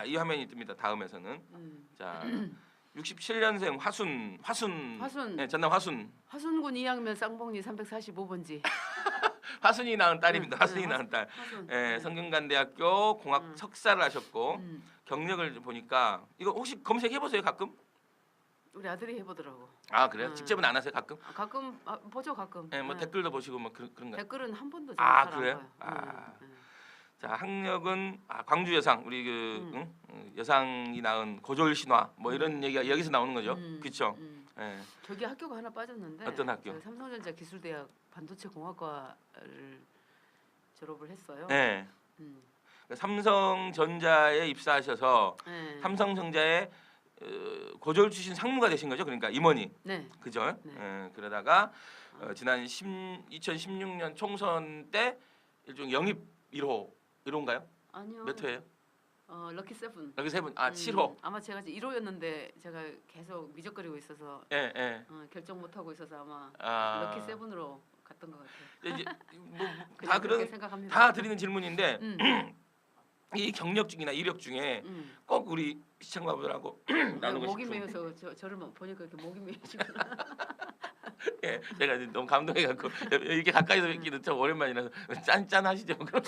이 화면이 뜹니다. 다음에서는 자 67년생 화순. 네, 전남 화순. 화순군 2학년 쌍봉리 345번지. 화순이 낳은 딸입니다. 화순이 낳은 딸. 예, 성균관대학교 공학 석사를 하셨고 경력을 보니까 이거 혹시 검색해 보세요 가끔? 우리 아들이 해보더라고. 아 그래요? 직접은 안 하세요 가끔? 가끔 보죠 가끔. 예, 뭐 댓글도 보시고 뭐 그런가요? 댓글은 한 번도 그래요? 자 학력은 광주 여상 우리 여상이 낳은 고졸 신화 뭐 이런 얘기가 여기서 나오는 거죠. 그렇죠? 예. 저기 학교가 하나 빠졌는데. 어떤 학교? 삼성전자 기술대학 반도체 공학과를 졸업을 했어요. 네. 삼성전자에 입사하셔서 삼성전자에 고졸 출신 상무가 되신 거죠. 그러니까 임원이. 네. 그죠? 네. 그러다가 지난 2016년 총선 때 일종 영입 1호인가요? 아니요. 몇 회예요? 럭키 세븐. 럭키 세븐 7호. 아마 제가 1호였는데 제가 계속 미적거리고 있어서 결정 못 하고 있어서 아마 럭키 세븐으로 갔던 것 같아요. 이제 생각합니다. 다 드리는 질문인데 이 경력중이나 이력 중에 꼭 우리 시청자분들하고 나누고 목이 싶은. 메어서 저를 보니까 이렇게 목이 메어지구나. 예, 제가 너무 감동해갖고 이렇게 가까이서 뵙기는 참 오랜만이라서 짠 하시죠. 그럼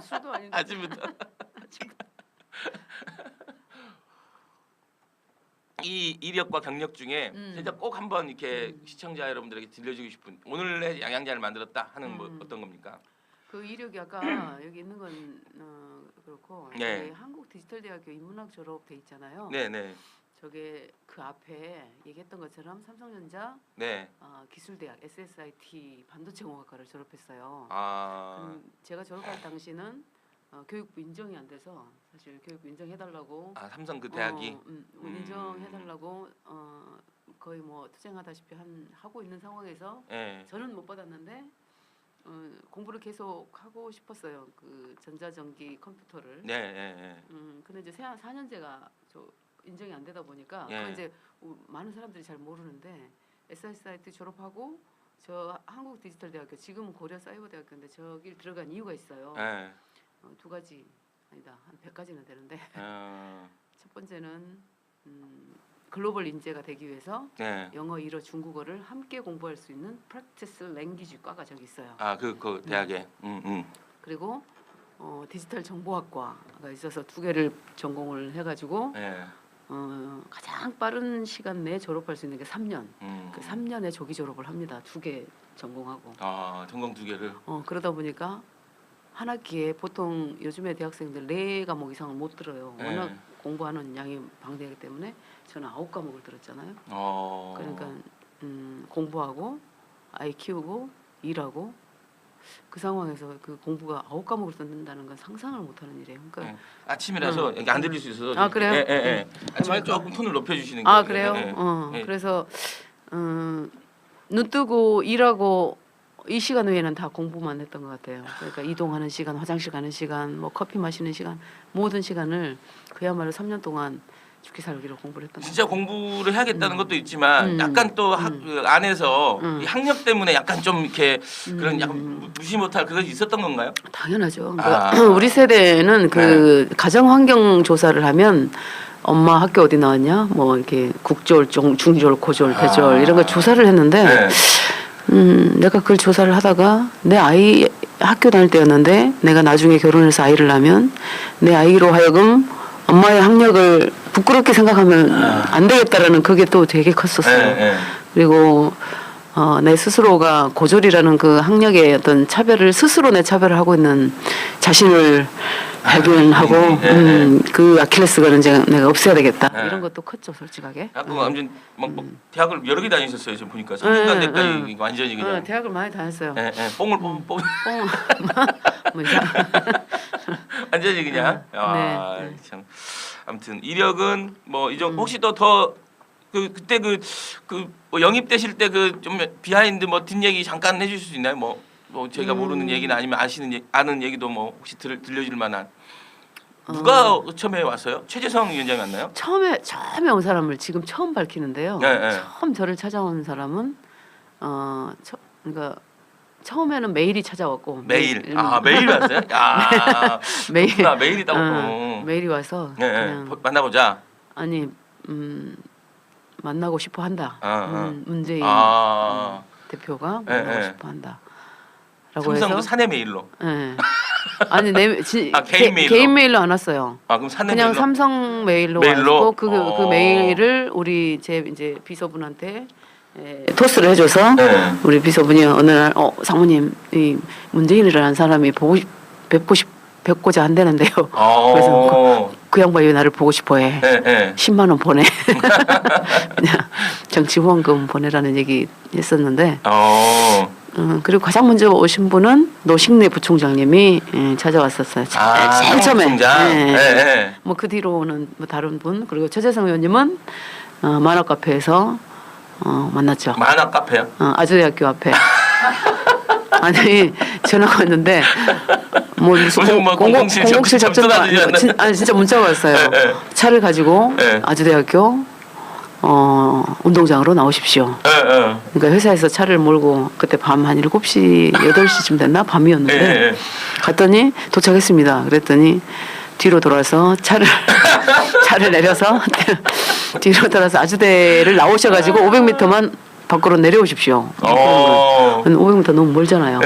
술도 아닌데. 아침부터. 이 이력과 경력 중에 진짜 꼭 한번 이렇게 시청자 여러분들에게 들려주고 싶은 오늘의 양양자를 만들었다 하는 뭐 어떤 겁니까? 그 이력이 아까 여기 있는 건 그렇고 네. 한국디지털대학교 인문학 졸업돼 있잖아요. 네네. 저게 그 앞에 얘기했던 것처럼 삼성전자 네. 기술대학 SSIT 반도체공학과를 졸업했어요. 제가 졸업할 당시는 교육부 인정이 안 돼서 사실 교육부 인정해달라고 삼성 그 대학이 인정해달라고 거의 뭐 투쟁하다시피 하고 있는 상황에서 저는 못 받았는데 공부를 계속 하고 싶었어요. 그 전자전기 컴퓨터를. 근데 이제 4년제가 인정이 안 되다 보니까 그건 이제 많은 사람들이 잘 모르는데 SSIT 졸업하고 저 한국디지털대학교 지금은 고려사이버대학교인데 저길 들어간 이유가 있어요. 두 가지 아니다 한 100가지는 되는데 첫 번째는 글로벌 인재가 되기 위해서 영어, 일어, 중국어를 함께 공부할 수 있는 프랙티스 랭귀지 과가 저기 있어요. 그 대학에. 그리고 디지털 정보학과가 있어서 두 개를 전공을 해가지고 가장 빠른 시간 내에 졸업할 수 있는 게 3년. 그 3년에 조기 졸업을 합니다. 두 개 전공하고. 전공 두 개를. 그러다 보니까 한 학기에 보통 요즘에 대학생들 4과목 이상을 못 들어요. 워낙 공부하는 양이 방대하기 때문에 저는 9과목을 들었잖아요. 그러니까 공부하고 아이 키우고 일하고 그 상황에서 그 공부가 9과목을 듣는다는 건 상상을 못하는 일이에요. 그러니까 아침이라서 여기 안 들릴 수 있어서. 그래요? 아침에 조금 톤을 높여주시는 거예요. 그래요? 그래서 눈 뜨고 일하고 이 시간 외에는 다 공부만 했던 것 같아요. 그러니까 이동하는 시간, 화장실 가는 시간, 뭐 커피 마시는 시간, 모든 시간을 그야말로 3년 동안 죽기 살기로 공부를 했던 진짜 공부를 해야겠다는 것도 있지만 약간 또 그 안에서 이 학력 때문에 약간 좀 이렇게 그런 약간 무시 못할 그것이 있었던 건가요? 당연하죠. 그러니까 우리 세대는 그 가정 환경 조사를 하면 엄마 학교 어디 나왔냐, 뭐 이렇게 국졸, 중졸, 고졸, 대졸 이런 거 조사를 했는데. 내가 그걸 조사를 하다가 내 아이 학교 다닐 때였는데 내가 나중에 결혼해서 아이를 낳으면 내 아이로 하여금 엄마의 학력을 부끄럽게 생각하면 안 되겠다라는 그게 또 되게 컸었어요. 그리고 내 스스로가 고졸이라는 그 학력의 어떤 차별을 스스로 내 차별을 하고 있는 자신을 발견하고 그 아킬레스건은 내가 없애야 되겠다. 이런 것도 컸죠, 솔직하게. 아무튼 막 대학을 여러 개 다니셨어요. 지금 보니까 성균관대까지 완전히 그냥. 대학을 많이 다녔어요. 뽕을 뭐 완전히 그냥. 참. 아무튼 이력은 뭐 이제 혹시 더 그때 뭐 영입되실 때 그 좀 비하인드 뭐 뒷얘기 잠깐 해주실 수 있나요? 뭐 저희가 모르는 얘기나 아니면 아는 얘기도 뭐 혹시 들려줄 만한. 누가 처음에 왔어요? 최재성 위원장이 왔나요? 처음에 온 사람을 지금 처음 밝히는데요. 처음 저를 찾아온 사람은 그러니까 처음에는 메일이 찾아왔고 메일 왔어요? 메일이다. 메일이 와서 예, 그냥 만나보자. 아니 만나고 싶어 한다. 문재인 대표가 예, 만나고 예. 싶어 한다. 라고 삼성 해서 그 사내 메일로. 예. 아니 개인 메일로 안 왔어요. 아 그럼 사내 그냥 메일로. 삼성 메일로 왔고 그 메일을 우리 제 이제 비서분한테 토스를 해줘서 우리 비서분이 어느 날 사모님 이 문재인이라는 사람이 뵙고자 한다는데요. 그래서 그 양반이 왜 나를 보고 싶어해. 10만 원 보내. 그냥 정치 후원금 보내라는 얘기 했었는데. 그리고 가장 먼저 오신 분은 노식래 부총장님이 찾아왔었어요. 제일 처음에. 뭐 그 뒤로는 뭐 다른 분 그리고 최재성 의원님은 만화 카페에서 만났죠. 만화 카페요? 아주대학교 앞에. 아니 전화가 왔는데 뭐 무슨 007 작전 아니 진짜 문자가 왔어요. 차를 가지고 아주대학교 운동장으로 나오십시오. 그러니까 회사에서 차를 몰고 그때 밤 한 7시 8시쯤 됐나 밤이었는데 갔더니 도착했습니다. 그랬더니 뒤로 돌아서 차를 내려서 뒤로 돌아서 아주대를 나오셔가지고 500m만 밖으로 내려오십시오. 500m 너무 멀잖아요.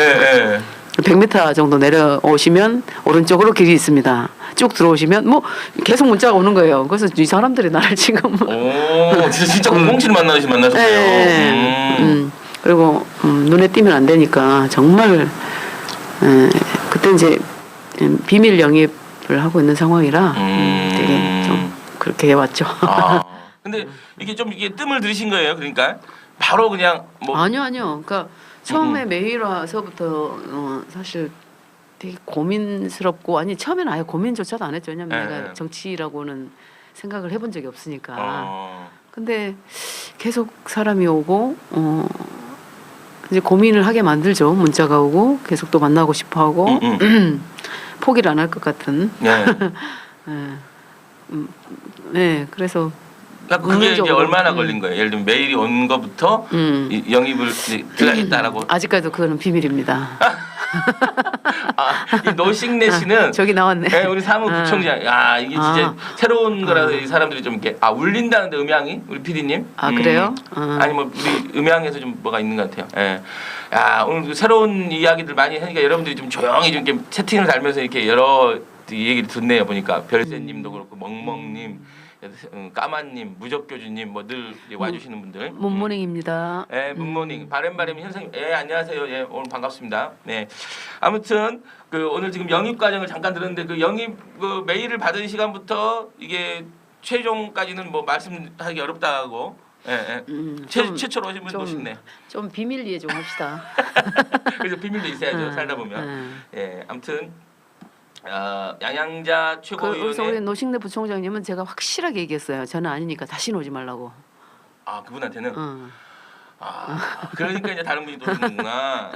100m 정도 내려오시면 오른쪽으로 길이 있습니다. 쭉 들어오시면 뭐 계속 문자가 오는 거예요. 그래서 이 사람들이 나를 지금 진짜 007 만나셨네요. 그리고 눈에 띄면 안 되니까 정말 그때 이제 비밀 영입을 하고 있는 상황이라 되게 좀 그렇게 해왔죠. 근데 이게 좀 이게 뜸을 들이신 거예요. 그러니까 바로 그냥 뭐 아니요. 그러니까 처음에 메일 와서부터 사실 되게 고민스럽고 아니 처음에는 아예 고민조차도 안 했죠. 왜냐면 내가 정치라고는 생각을 해본 적이 없으니까. 근데 계속 사람이 오고 이제 고민을 하게 만들죠. 문자가 오고 계속 또 만나고 싶어하고 포기를 안 할 것 같은. 네, 그래서. 그게 이제 얼마나 걸린 거예요? 예를 들면 메일이 온 거부터 영입을 들어가겠다라고. 아직까지도 그거는 비밀입니다. 이 노식래 씨는 저기 나왔네. 네, 우리 사무부총장. 이게 진짜 새로운 거라서 이 사람들이 좀 이렇게 울린다는데 음향이 우리 PD님. 그래요? 아니 뭐 우리 음향에서 좀 뭐가 있는 것 같아요. 오늘 새로운 이야기들 많이 하니까 여러분들이 좀 조용히 좀 이렇게 채팅을 달면서 이렇게 여러 얘기를 듣네요. 보니까 별세님도 그렇고 멍멍님. 까만님, 무적교주님 뭐 늘 와주시는 분들. 문모닝입니다. 문모닝. 바램바램 현상님. 안녕하세요. 오늘 반갑습니다. 네. 아무튼 그 오늘 지금 영입 과정을 잠깐 들었는데 그 영입 그 메일을 받은 시간부터 이게 최종까지는 뭐 말씀하기 어렵다고. 최초로 오신 분 오시네. 좀 비밀리에 좀 합시다. 그래서 비밀도 있어야죠. 살다 보면. 아무튼. 양양자 최고위원회. 그래서 우리 노식래 부총장님은 제가 확실하게 얘기했어요. 저는 아니니까 다시는 오지 말라고. 그분한테는. 그러니까 이제 다른 분이 또 오는구나.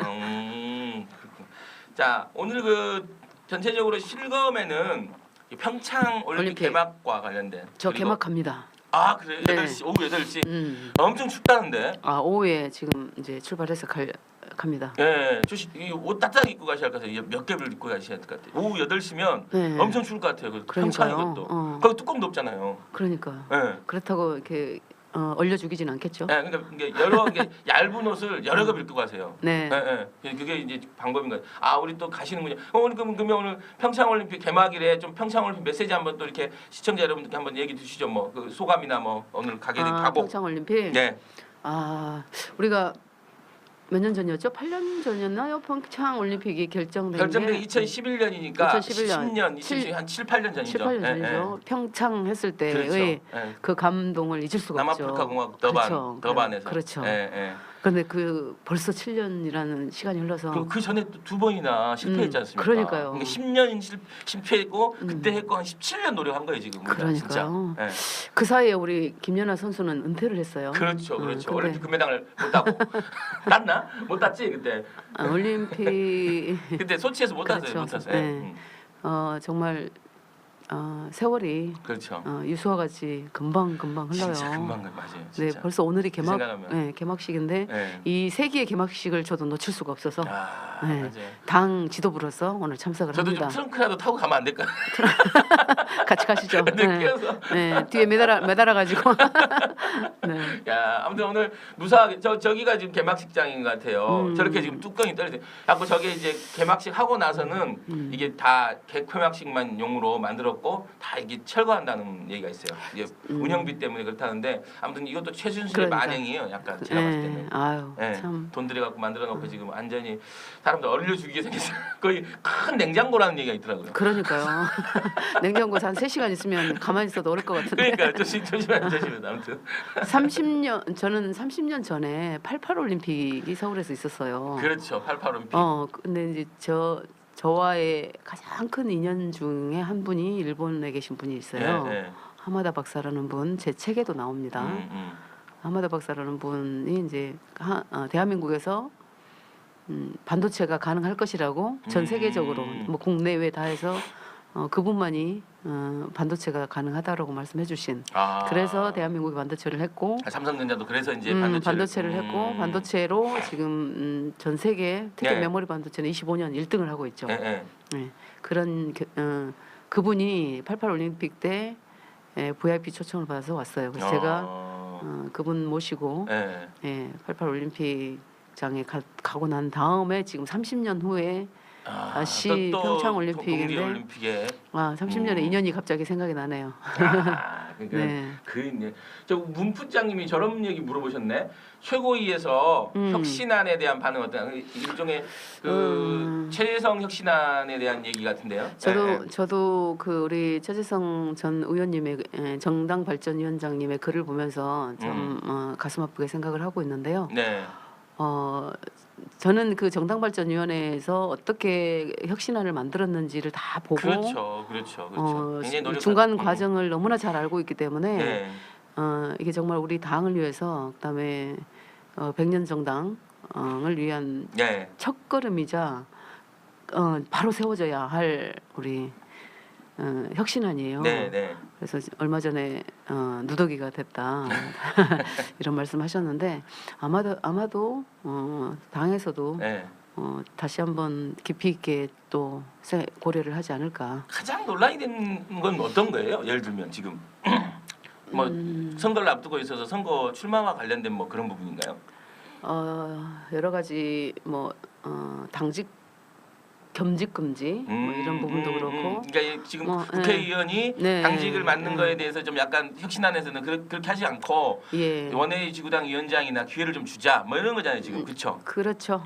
자 오늘 그 전체적으로 실검에는 평창 올림픽 개막과 관련된. 저 개막합니다. 그래요? 8시 오후 8시. 엄청 춥다는데. 오후에 지금 이제 출발해서 갑니다. 옷 따뜻하게 입고 가셔야 할 것 같아요. 몇 겹을 입고 가셔야 할 것 같아요. 오후 8시면 엄청 추울 것 같아요. 평창 이것도. 거기 뚜껑도 없잖아요. 그러니까. 그렇다고 이렇게 얼려주기진 않겠죠. 그러니까 여러 얇은 옷을 여러 겹 입고 가세요. 그게 이제 방법인 거예요. 우리 또 가시는군요. 그러면 오늘 평창 올림픽 개막일에 좀 평창 올림픽 메시지 한번 또 이렇게 시청자 여러분들께 한번 얘기 주시죠. 뭐 그 소감이나 뭐 오늘 가게 된 각오. 평창 올림픽. 우리가 몇 년 전이었죠? 8년 전이었나요? 평창 올림픽이 결정된 게 2011년이니까 10년, 20년 한 7, 8년 전이죠. 7, 8년 전이죠. 평창 했을 때의 그 감동을 잊을 수가 없죠. 남아프리카 공화국 더반에서. 그렇죠. 그런데 그 벌써 7년이라는 시간이 흘러서 그 전에 두 번이나 실패했지 않습니까? 그러니까요. 그러니까 10년 실패했고 그때 했고 한 17년 노력한 거예요 지금. 그러니까요. 그 사이에 우리 김연아 선수는 은퇴를 했어요. 그렇죠. 올림픽 금메달을 못 따고 땄나? 못 땄지 그때. 올림픽 그때 소치에서 못 땄어요. 못 땄어요. 정말 세월이 그렇죠. 유수와 같이 금방 흘러요. 진짜 금방 맞아요. 진짜. 네, 벌써 오늘이 생각하면. 개막식인데 네. 이 세기의 개막식을 저도 놓칠 수가 없어서 네, 맞아요. 당 지도부로서 오늘 참석을 저도 합니다. 좀 트렁크라도 타고 가면 안 될까? 같이 가시죠. 느껴서. 네, 뒤에 매달아 가지고. 네. 야, 아무튼 오늘 무사하게 저기가 지금 개막식장인 것 같아요. 저렇게 지금 뚜껑이 떨어져. 자꾸 저게 이제 개막식 하고 나서는 이게 다 개막식만 용으로 만들었고 다 이게 철거한다는 얘기가 있어요. 이게 운영비 때문에 그렇다는데 아무튼 이것도 최순실의 그러니까. 만행이에요. 약간 제가 봤을 때는. 아유, 네, 참. 돈 들여갖고 만들어놓고 지금 완전히 사람들 얼려 죽이게 생겼어요. 거의 큰 냉장고라는 얘기가 있더라고요. 그러니까요. 냉장고에서 한 3시간 있으면 가만히 있어도 어릴 것 같은데. 그러니까 조심해 아무튼. 30년 저는 30년 전에 88 올림픽이 서울에서 있었어요. 그렇죠. 88 올림픽. 근데 이제 저와의 가장 큰 인연 중에 한 분이 일본에 계신 분이 있어요. 네. 하마다 박사라는 분, 제 책에도 나옵니다. 하마다 박사라는 분이 이제 대한민국에서 반도체가 가능할 것이라고 전 세계적으로 뭐 국내외 다 해서 그분만이 반도체가 가능하다라고 말씀해주신. 그래서 대한민국이 반도체를 했고 삼성전자도 그래서 이제 반도체를 했고 반도체로 지금 전 세계 특히 네. 메모리 반도체는 25년 1등을 하고 있죠. 네. 그런 그분이 88 올림픽 때 VIP 초청을 받아서 왔어요. 그래서 제가 그분 모시고 88 올림픽장에 가고 난 다음에 지금 30년 후에 다시 평창 올림픽인데 30년의 인연이 갑자기 생각이 나네요. 그러니까 네. 저 문부장님이 저런 얘기 물어보셨네. 최고위에서 혁신안에 대한 반응 어떤 일종의 그 최재성 혁신안에 대한 얘기 같은데요. 저도 그 우리 최재성 전 의원님의 정당 발전위원장님의 글을 보면서 좀 가슴 아프게 생각을 하고 있는데요. 네. 저는 그 정당발전위원회에서 어떻게 혁신안을 만들었는지를 다 보고 그렇죠. 굉장히 중간 과정을 너무나 잘 알고 있기 때문에 이게 정말 우리 당을 위해서 그다음에 100년 정당을 위한 첫걸음이자 바로 세워져야 할 우리 혁신안이에요. 그래서 얼마 전에 누더기가 됐다 이런 말씀하셨는데 아마도 당에서도 다시 한번 깊이 있게 또 고려를 하지 않을까. 가장 논란이 된 건 어떤 거예요? 예를 들면 지금 뭐 선거를 앞두고 있어서 선거 출마와 관련된 뭐 그런 부분인가요? 여러 가지 뭐 당직 겸직 금지 뭐 이런 부분도 그렇고. 그러니까 지금 국회의원이 당직을 맡는 거에 대해서 좀 약간 혁신안에서는 그렇게 하지 않고 원외 지구당 위원장이나 기회를 좀 주자 뭐 이런 거잖아요 지금. 그렇죠.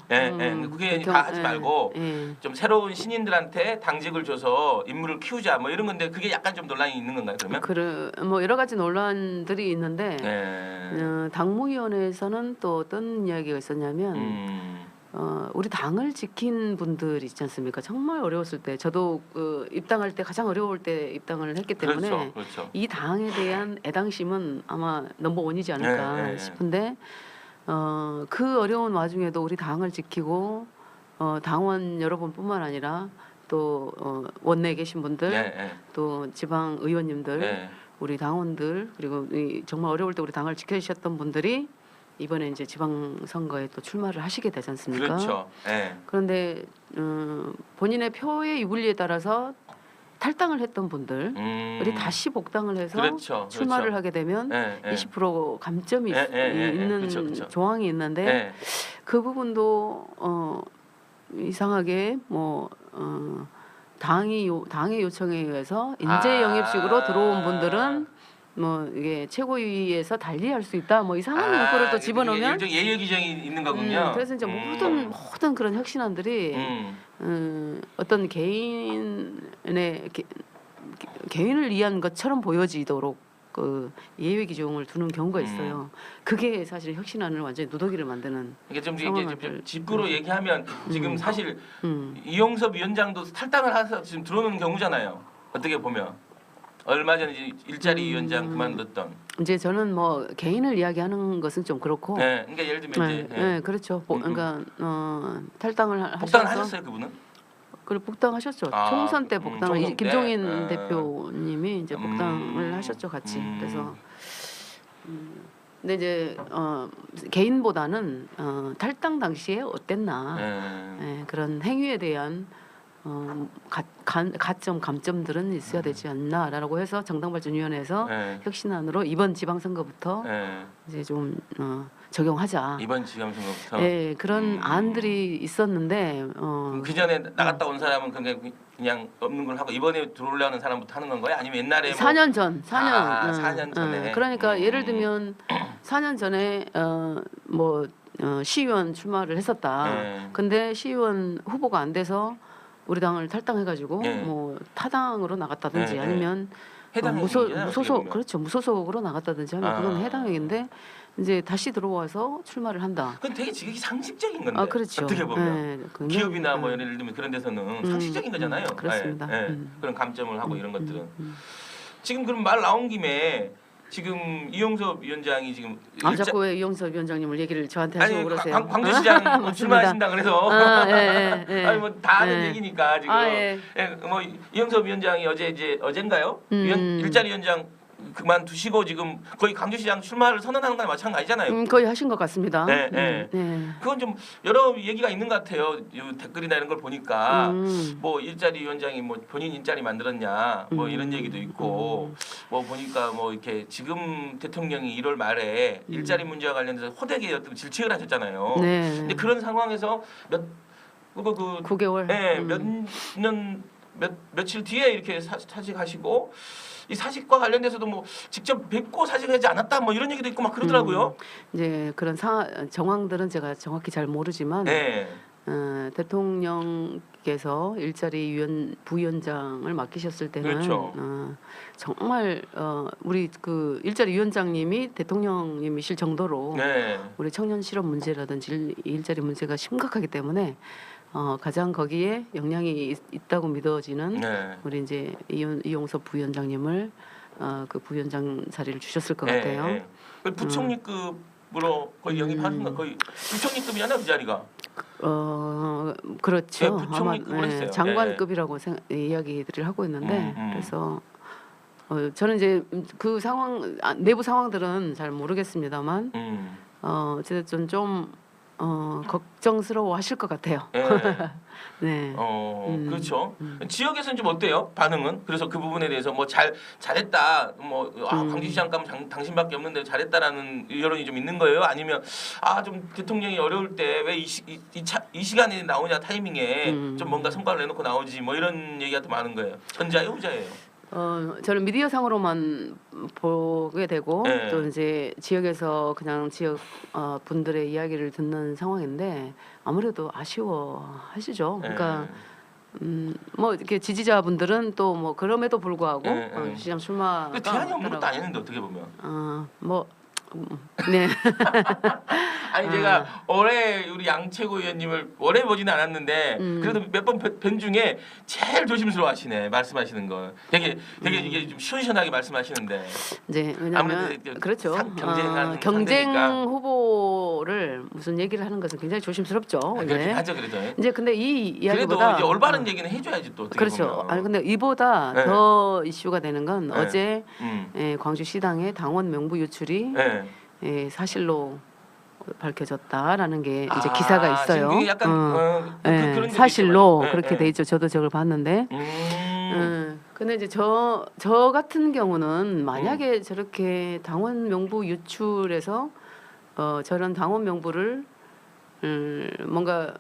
국회의원이 다 하지 말고 좀 새로운 신인들한테 당직을 줘서 인물을 키우자 뭐 이런 건데 그게 약간 좀 논란이 있는 건가요 그러면? 뭐 여러 가지 논란들이 있는데 당무위원회에서는 또 어떤 이야기가 있었냐면. 우리 당을 지킨 분들 있지 않습니까? 정말 어려웠을 때 저도 입당할 때 가장 어려울 때 입당을 했기 때문에 이 당에 대한 애당심은 아마 넘버원이지 않을까 싶은데 그 어려운 와중에도 우리 당을 지키고 당원 여러분뿐만 아니라 또 원내에 계신 분들 또 지방 의원님들 우리 당원들 그리고 정말 어려울 때 우리 당을 지켜주셨던 분들이 이번에 이제 지방선거에 또 출마를 하시게 되지 않습니까? 그렇죠. 그런데 본인의 표의 유불리에 따라서 탈당을 했던 분들이 다시 복당을 해서 출마를 하게 되면 20% 감점이 있는 조항이 있는데 그 부분도 이상하게 뭐 당의 요청에 의해서 인재 영입식으로 들어온 분들은 뭐 이게 최고위에서 달리할 수 있다 뭐 이상한 문구를 또 집어넣으면 일종 예외 규정이 있는 거군요. 그래서 이제 모든 그런 혁신안들이 어떤 개인을 위한 것처럼 보여지도록 그 예외 규정을 두는 경우가 있어요. 그게 사실 혁신안을 완전히 누더기를 만드는. 이게 좀 직구로 얘기하면 지금 사실 이용섭 위원장도 탈당을 해서 지금 들어오는 경우잖아요. 어떻게 보면. 얼마 전에 일자리 위원장 그만뒀던. 이제 저는 뭐 개인을 이야기하는 것은 좀 그렇고. 그러니까 예를 들면 그렇죠. 그러니까 탈당을 복당을 하셨어요 그분은? 그걸 복당하셨죠. 총선 때 복당을 총선 때? 김종인 대표님이 이제 복당을 하셨죠, 같이. 그래서 근데 이제 개인보다는 탈당 당시에 어땠나 그런 행위에 대한 가점 감점들은 있어야 되지 않나라고 해서 정당발전위원회에서 혁신안으로 이번 지방선거부터 이제 좀 적용하자. 이번 지방선거부터. 네, 그런 안들이 있었는데 그 전에 나갔다 온 사람은 그냥 없는 걸 하고 이번에 들어오려는 사람부터 하는 건 거예요? 아니면 옛날에 4년 전, 4년, 4년 전에. 그러니까 예를 들면 4년 전에 시의원 출마를 했었다. 근데 시의원 후보가 안 돼서 우리 당을 탈당해가지고 뭐 타당으로 나갔다든지 아니면 무소속 그렇죠 무소속으로 나갔다든지 하면 그건 해당액인데 이제 다시 들어와서 출마를 한다. 그건 되게 지극히 상식적인 건데. 그렇죠. 어떻게 보면 기업이나 뭐 예를 들면 그런 데서는 상식적인 거잖아요. 그렇습니다. 그런 감점을 하고 이런 것들은. 지금 그럼 말 나온 김에 지금 이용섭 위원장이 지금 자꾸 왜 이용섭 위원장님을 얘기를 저한테 하시고 그러세요? 광주시장 출마하신다 그래서 아니 뭐 다 아는 얘기니까 지금 뭐 이용섭 위원장이 어젠가요? 일자리 위원장 그만두시고 지금 거의 광주시장 출마를 선언하는 거나 마찬가지잖아요. 거의 하신 것 같습니다. 네. 그건 좀 여러 얘기가 있는 것 같아요. 댓글이나 이런 걸 보니까 뭐 일자리 위원장이 뭐 본인 일자리 만들었냐 뭐 이런 얘기도 있고 뭐 보니까 뭐 이렇게 지금 대통령이 1월 말에 일자리 문제와 관련해서 호되게 어떤 질책을 하셨잖아요. 근데 그런 상황에서 9개월 며칠 뒤에 이렇게 사직하시고 이 사직과 관련돼서도 뭐 직접 뵙고 사직하지 않았다 뭐 이런 얘기도 있고 막 그러더라고요. 이제 그런 정황들은 제가 정확히 잘 모르지만 대통령께서 일자리 부위원장을 맡기셨을 때는 그렇죠. 정말 우리 그 일자리 위원장님이 대통령님이실 정도로 우리 청년 실업 문제라든지 일자리 문제가 심각하기 때문에 가장 거기에 영향이 있다고 믿어지는 우리 이제 이용섭 부위원장님을 그 부위원장 자리를 주셨을 것 같아요. 부총리급으로 거의 영입하는 거 거의 부총리급이잖아요 그 자리가. 그렇죠. 부총리급으로 했어요. 장관급이라고 이야기들을 하고 있는데 그래서 저는 이제 그 상황 내부 상황들은 잘 모르겠습니다만 어쨌든 좀 걱정스러워하실 것 같아요. 그렇죠. 지역에서는 좀 어때요? 반응은? 그래서 그 부분에 대해서 뭐 잘했다. 뭐 광주시장 가면 당신밖에 없는데 잘했다라는 여론이 좀 있는 거예요? 아니면 좀 대통령이 어려울 때 왜 이 시간에 나오냐 타이밍에 좀 뭔가 성과를 내놓고 나오지 뭐 이런 얘기가 더 많은 거예요. 전자예요, 후자예요? 저는 미디어상으로만 보게 되고 또 이제 지역에서 그냥 지역 분들의 이야기를 듣는 상황인데 아무래도 아쉬워하시죠. 그러니까 뭐 이렇게 지지자분들은 또 뭐 그럼에도 불구하고 시장 출마가 대안이 없는 것도 아니는데 어떻게 보면 아니 제가 올해 우리 양채구 의원님을 오래 보지는 않았는데 그래도 몇 번 뵌 중에 제일 조심스러워하시네 말씀하시는 거. 되게 이게 좀 시원시원하게 말씀하시는데. 이제 왜냐하면 그렇죠. 경쟁 후보를 무슨 얘기를 하는 것은 굉장히 조심스럽죠. 그렇게 하죠 그래도. 이제 근데 이 이야기보다 그래도 이제 올바른 얘기는 해줘야지 또. 그렇죠. 보면. 아니 근데 이보다 더 이슈가 되는 건 어제 광주시당의 당원 명부 유출이 사실로 밝혀졌다라는 게 이제 기사가 있어요. 지금 약간 그런 사실로 그렇게 돼 있죠. 저도 저걸 봤는데. 근데 이제 저 같은 경우는 만약에 저렇게 당원 명부 유출해서 저런 당원 명부를 뭔가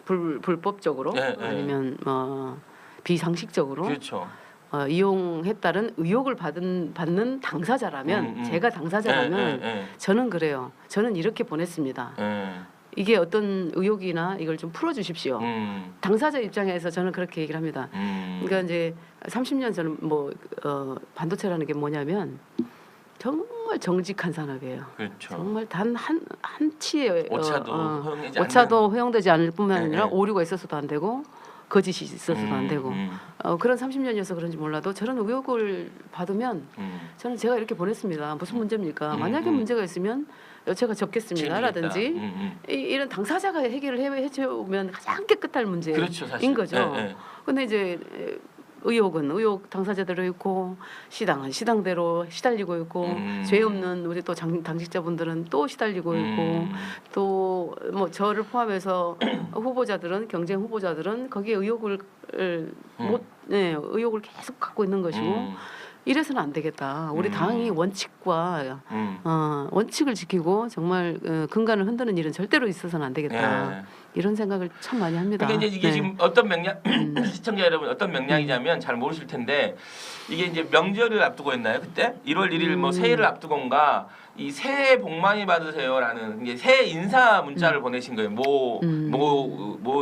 불법적으로 아니면 비상식적으로 그렇죠. 이용했다는 의혹을 받는 당사자라면 제가 당사자라면 저는 그래요. 저는 이렇게 보냈습니다. 이게 어떤 의혹이나 이걸 좀 풀어주십시오. 당사자 입장에서 저는 그렇게 얘기를 합니다. 그러니까 이제 30년 저는 뭐 반도체라는 게 뭐냐면 정말 정직한 산업이에요. 그렇죠. 정말 단 한 치의 오차도 오차도 허용되지 않을 뿐만 아니라 오류가 있어서도 안 되고 거짓이 있어서도 안 되고 그런 30년이어서 그런지 몰라도 저런 의혹을 받으면 저는 제가 이렇게 보냈습니다. 무슨 문제입니까? 만약에 문제가 있으면 제가 적겠습니다라든지 이런 당사자가 해결을 해주면 가장 깨끗할 문제인 그렇죠, 사실. 거죠. 근데 이제 의혹은 의혹 당사자대로 있고 시당은 시당대로 시달리고 있고 죄 없는 우리 또 당직자분들은 또 시달리고 있고 또 뭐 저를 포함해서 후보자들은 경쟁 후보자들은 거기에 의혹을 의혹을 계속 갖고 있는 것이고 이래서는 안 되겠다. 우리 당이 원칙과 원칙을 지키고 정말 근간을 흔드는 일은 절대로 있어서는 안 되겠다. 이런 생각을 참 많이 합니다. 그러니까 이제 이게 지금 어떤 맥락 시청자 여러분 어떤 맥락이냐면 잘 모르실 텐데 이게 이제 명절을 앞두고 했나요 그때 1월 1일 뭐 새해를 앞두고인가 이 새해 복 많이 받으세요라는 이제 새해 인사 문자를 보내신 거예요 모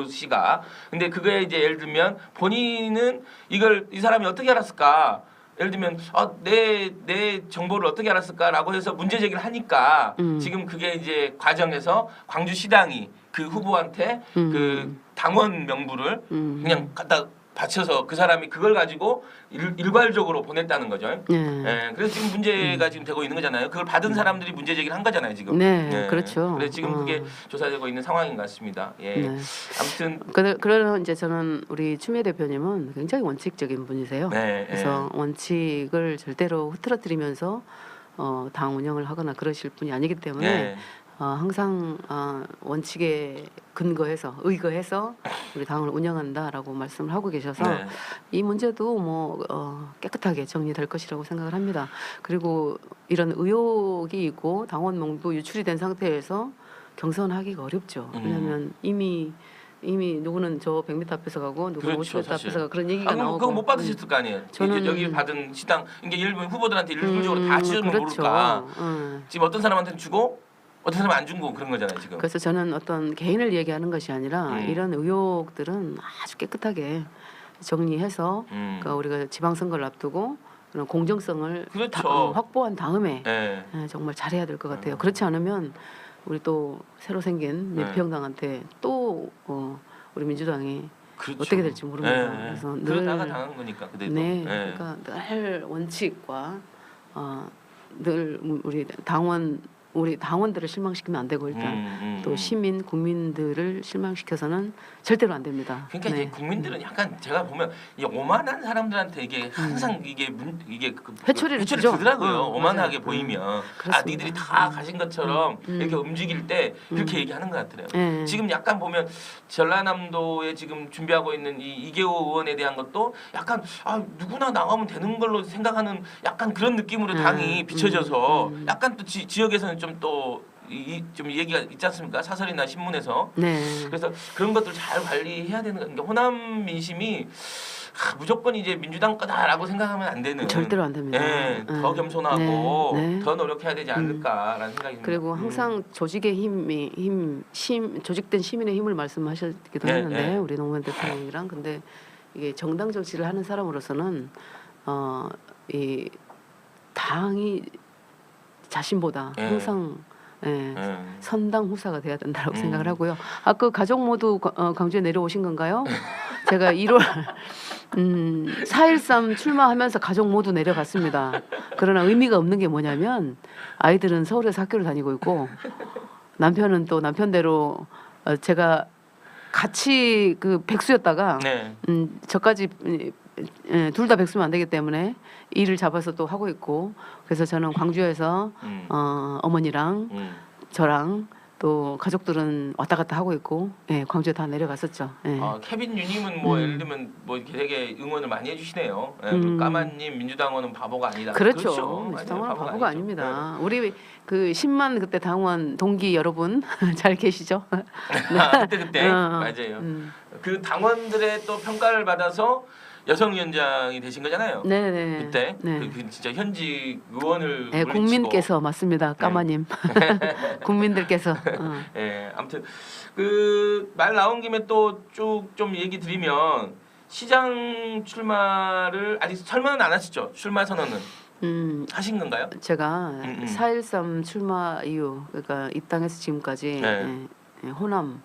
씨가. 근데 그거에 이제 예를 들면 본인은 이걸 이 사람이 어떻게 알았을까? 예를 들면 내 정보를 어떻게 알았을까라고 해서 문제 제기를 하니까 지금 그게 이제 과정에서 광주시당이 그 후보한테 그 당원 명부를 그냥 갖다 바쳐서 그 사람이 그걸 가지고 일괄적으로 보냈다는 거죠. 그래서 지금 문제가 지금 되고 있는 거잖아요. 그걸 받은 사람들이 문제 제기를 한 거잖아요, 지금. 그렇죠. 그래서 지금 그게 조사되고 있는 상황인 것 같습니다. 아무튼 그러나 이제 저는 우리 추미애 대표님은 굉장히 원칙적인 분이세요. 그래서 원칙을 절대로 흐트러뜨리면서 당 운영을 하거나 그러실 분이 아니기 때문에 항상 원칙에 의거해서 우리 당을 운영한다라고 말씀을 하고 계셔서 이 문제도 뭐 깨끗하게 정리될 것이라고 생각을 합니다. 그리고 이런 의혹이 있고 당원 명부 유출이 된 상태에서 경선하기가 어렵죠. 왜냐하면 이미 누구는 저 100m 앞에서 가고 누구는 50m 앞에서 가고 그런 얘기가 나오고 그거 못 받으셨을 거 아니에요. 저는 여기 받은 시당 이게 일부 후보들한테 일률적으로 다 주면 모를까. 지금 어떤 사람한테는 주고 어떤 사람은 안 준 거 그런 거잖아요 지금. 그래서 저는 어떤 개인을 얘기하는 것이 아니라 이런 의혹들은 아주 깨끗하게 정리해서 그러니까 우리가 지방선거를 앞두고 그런 공정성을 확보한 다음에 정말 잘해야 될 것 같아요. 그렇지 않으면 우리 또 새로 생긴 민평당한테 또 우리 민주당이 어떻게 될지 모릅니다. 그래서 그러다가 당한 거니까 그대도. 그러니까 늘 원칙과 늘 우리 당원들을 실망시키면 안 되고 일단 또 시민 국민들을 실망시켜서는 절대로 안 됩니다. 그러니까 이제 국민들은 약간 제가 보면 이 오만한 사람들한테 이게 항상 이게 회초리를 주더라고요. 오만하게 맞아요. 보이면 그렇습니다. 니들이 다 가진 것처럼 이렇게 움직일 때 그렇게 얘기하는 것 같더라고요. 지금 약간 보면 전라남도에 지금 준비하고 있는 이 이계호 의원에 대한 것도 약간 누구나 나가면 되는 걸로 생각하는 약간 그런 느낌으로 당이 비춰져서 약간 또 지역에서는 좀 얘기가 있지 않습니까? 사설이나 신문에서. 그래서 그런 것들 잘 관리해야 되는 거니까 호남 민심이 무조건 이제 민주당 거다라고 생각하면 안 되는. 절대로 안 됩니다. 더 겸손하고 더 노력해야 되지 않을까라는 생각이 듭니다. 그리고 항상 조직의 조직된 시민의 힘을 말씀하셨기도 했는데 우리 노무현 대통령이랑 근데 이게 정당 정치를 하는 사람으로서는 이 당이 자신보다 항상 선당 후사가 돼야 된다고 생각을 하고요. 그 가족 모두 광주에 내려오신 건가요? 제가 1월 4.13 출마하면서 가족 모두 내려갔습니다. 그러나 의미가 없는 게 뭐냐면 아이들은 서울에서 학교를 다니고 있고 남편은 또 남편대로 제가 같이 그 백수였다가 저까지 둘 다 백수면 안 되기 때문에 일을 잡아서 또 하고 있고 그래서 저는 광주에서 어머니랑 저랑 또 가족들은 왔다 갔다 하고 있고 광주에 다 내려갔었죠. 케빈 유님은 뭐 예를 들면 뭐 되게 응원을 많이 해주시네요. 까마님 민주당원은 바보가 아니다. 그렇죠. 민주당원은 바보가 아닙니다. 우리 그 10만 그때 당원 동기 여러분 잘 계시죠? 그때 맞아요. 그 당원들의 또 평가를 받아서 여성위원장이 되신 거잖아요. 그때 그 진짜 현직 의원을 국민께서 맞습니다. 까마님 국민들께서 아무튼 그 말 나온 김에 또 쭉 좀 얘기 드리면 시장 출마를 아직 설명은 안 하시죠? 출마 선언은 하신 건가요? 제가 4.13 출마 이후 그러니까 입당해서 지금까지 호남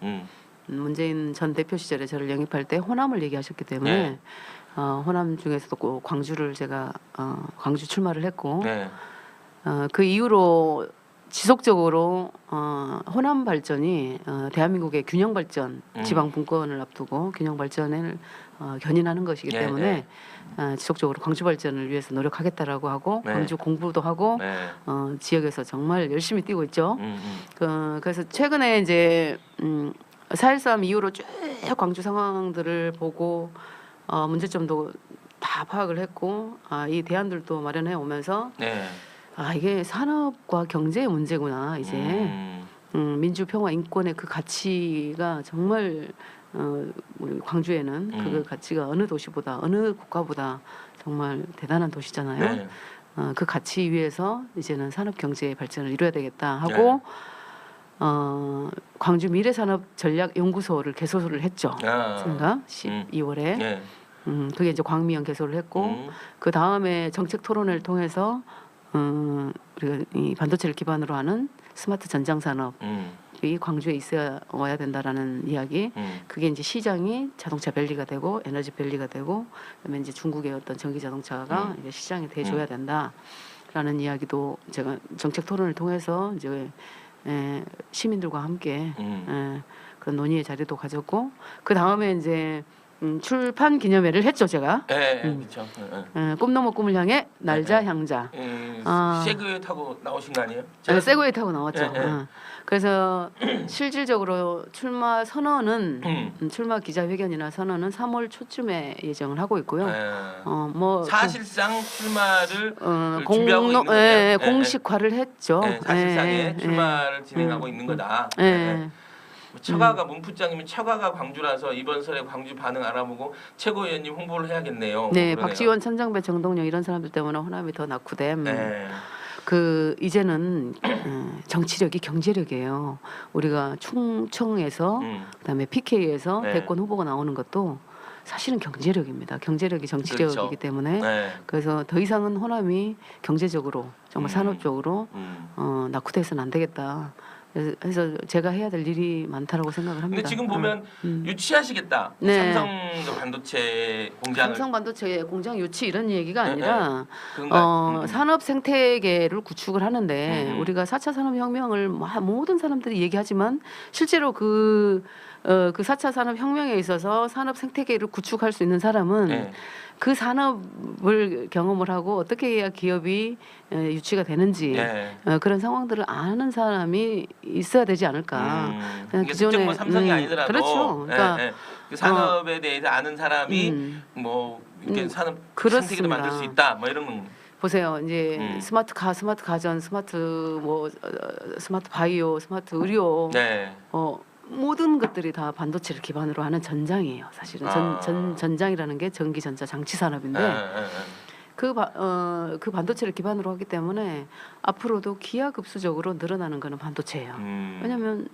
문재인 전 대표 시절에 저를 영입할 때 호남을 얘기하셨기 때문에 네. 호남 중에서도 꼭 광주를 제가 광주 출마를 했고 네. 그 이후로 지속적으로 호남 발전이 대한민국의 균형 발전, 지방 분권을 앞두고 균형 발전을 견인하는 것이기 네, 때문에 지속적으로 광주 발전을 위해서 노력하겠다라고 하고 네. 광주 공부도 하고 네. 지역에서 정말 열심히 뛰고 있죠. 그래서 최근에 이제 4.13 이후로 쭉 광주 상황들을 보고 문제점도 다 파악을 했고 이 대안들도 마련해 오면서 네. 이게 산업과 경제의 문제구나 이제 민주 평화 인권의 그 가치가 정말 우리 광주에는 그 가치가 어느 도시보다 어느 국가보다 정말 대단한 도시잖아요. 네. 그 가치 위에서 이제는 산업 경제의 발전을 이뤄야 되겠다 하고 광주 미래산업전략연구소를 개소를 했죠. 제가 12월에 네. 그게 이제 광미연 개소를 했고 그 다음에 정책 토론회를 통해서 우리가 이 반도체를 기반으로 하는 스마트 전장 산업이 광주에 있어야 와야 된다라는 이야기. 그게 이제 시장이 자동차 밸리가 되고 에너지 밸리가 되고 그다음에 이제 중국의 어떤 전기 자동차가 이제 시장이 돼줘야 된다라는 이야기도 제가 정책 토론을 통해서 이제 시민들과 함께 그런 논의의 자리도 가졌고 그 다음에 이제 출판 기념회를 했죠 제가. 그렇죠. 꿈 넘어 꿈을 향해 날자 향자. 세그웨이 타고 나오신 거 아니에요? 세그웨이 타고 나왔죠. 그래서 실질적으로 출마 선언은 출마 기자회견이나 선언은 3월 초쯤에 예정을 하고 있고요. 뭐 사실상 출마를 준비하고 있는 거예요. 공식화를 했죠. 사실상의 출마를 진행하고 있는 거다. 처가가 문부장님이 처가가 광주라서 이번 설에 광주 반응 알아보고 최고위원님 홍보를 해야겠네요. 네, 그러네요. 박지원, 천정배, 정동영 이런 사람들 때문에 호남이 더 낙후됨. 그 이제는 정치력이 경제력이에요. 우리가 충청에서 그다음에 PK에서 대권 후보가 나오는 것도 사실은 경제력입니다. 경제력이 정치력이기 그렇죠. 때문에 그래서 더 이상은 호남이 경제적으로 정말 산업적으로 낙후돼서는 안 되겠다. 그래서 제가 해야 될 일이 많다라고 생각을 합니다. 근데 지금 보면 유치하시겠다. 네. 삼성 반도체 공장을. 삼성 반도체 공장 유치 이런 얘기가 아니라 그런가? 산업 생태계를 구축을 하는데 우리가 4차 산업혁명을 모든 사람들이 얘기하지만 실제로 그 4차 산업혁명에 있어서 산업 생태계를 구축할 수 있는 사람은 그 산업을 경험을 하고 어떻게 해야 기업이 유치가 되는지 그런 상황들을 아는 사람이 있어야 되지 않을까. 그냥 기존에 뭐 삼성이 아니더라도 그렇죠. 그러니까 그 산업에 대해서 아는 사람이 뭐 이렇게 산업 생태계를 만들 수 있다. 뭐 이런 건. 보세요. 이제 스마트카, 스마트 가전, 스마트 스마트 바이오, 스마트 의료 모든 것들이 다 반도체를 기반으로 하는 전장이에요. 사실은 전장이라는 게 전기 전자 장치 산업인데 그 반도체를 기반으로 하기 때문에 앞으로도 기하급수적으로 늘어나는 거는 반도체예요. 왜냐하면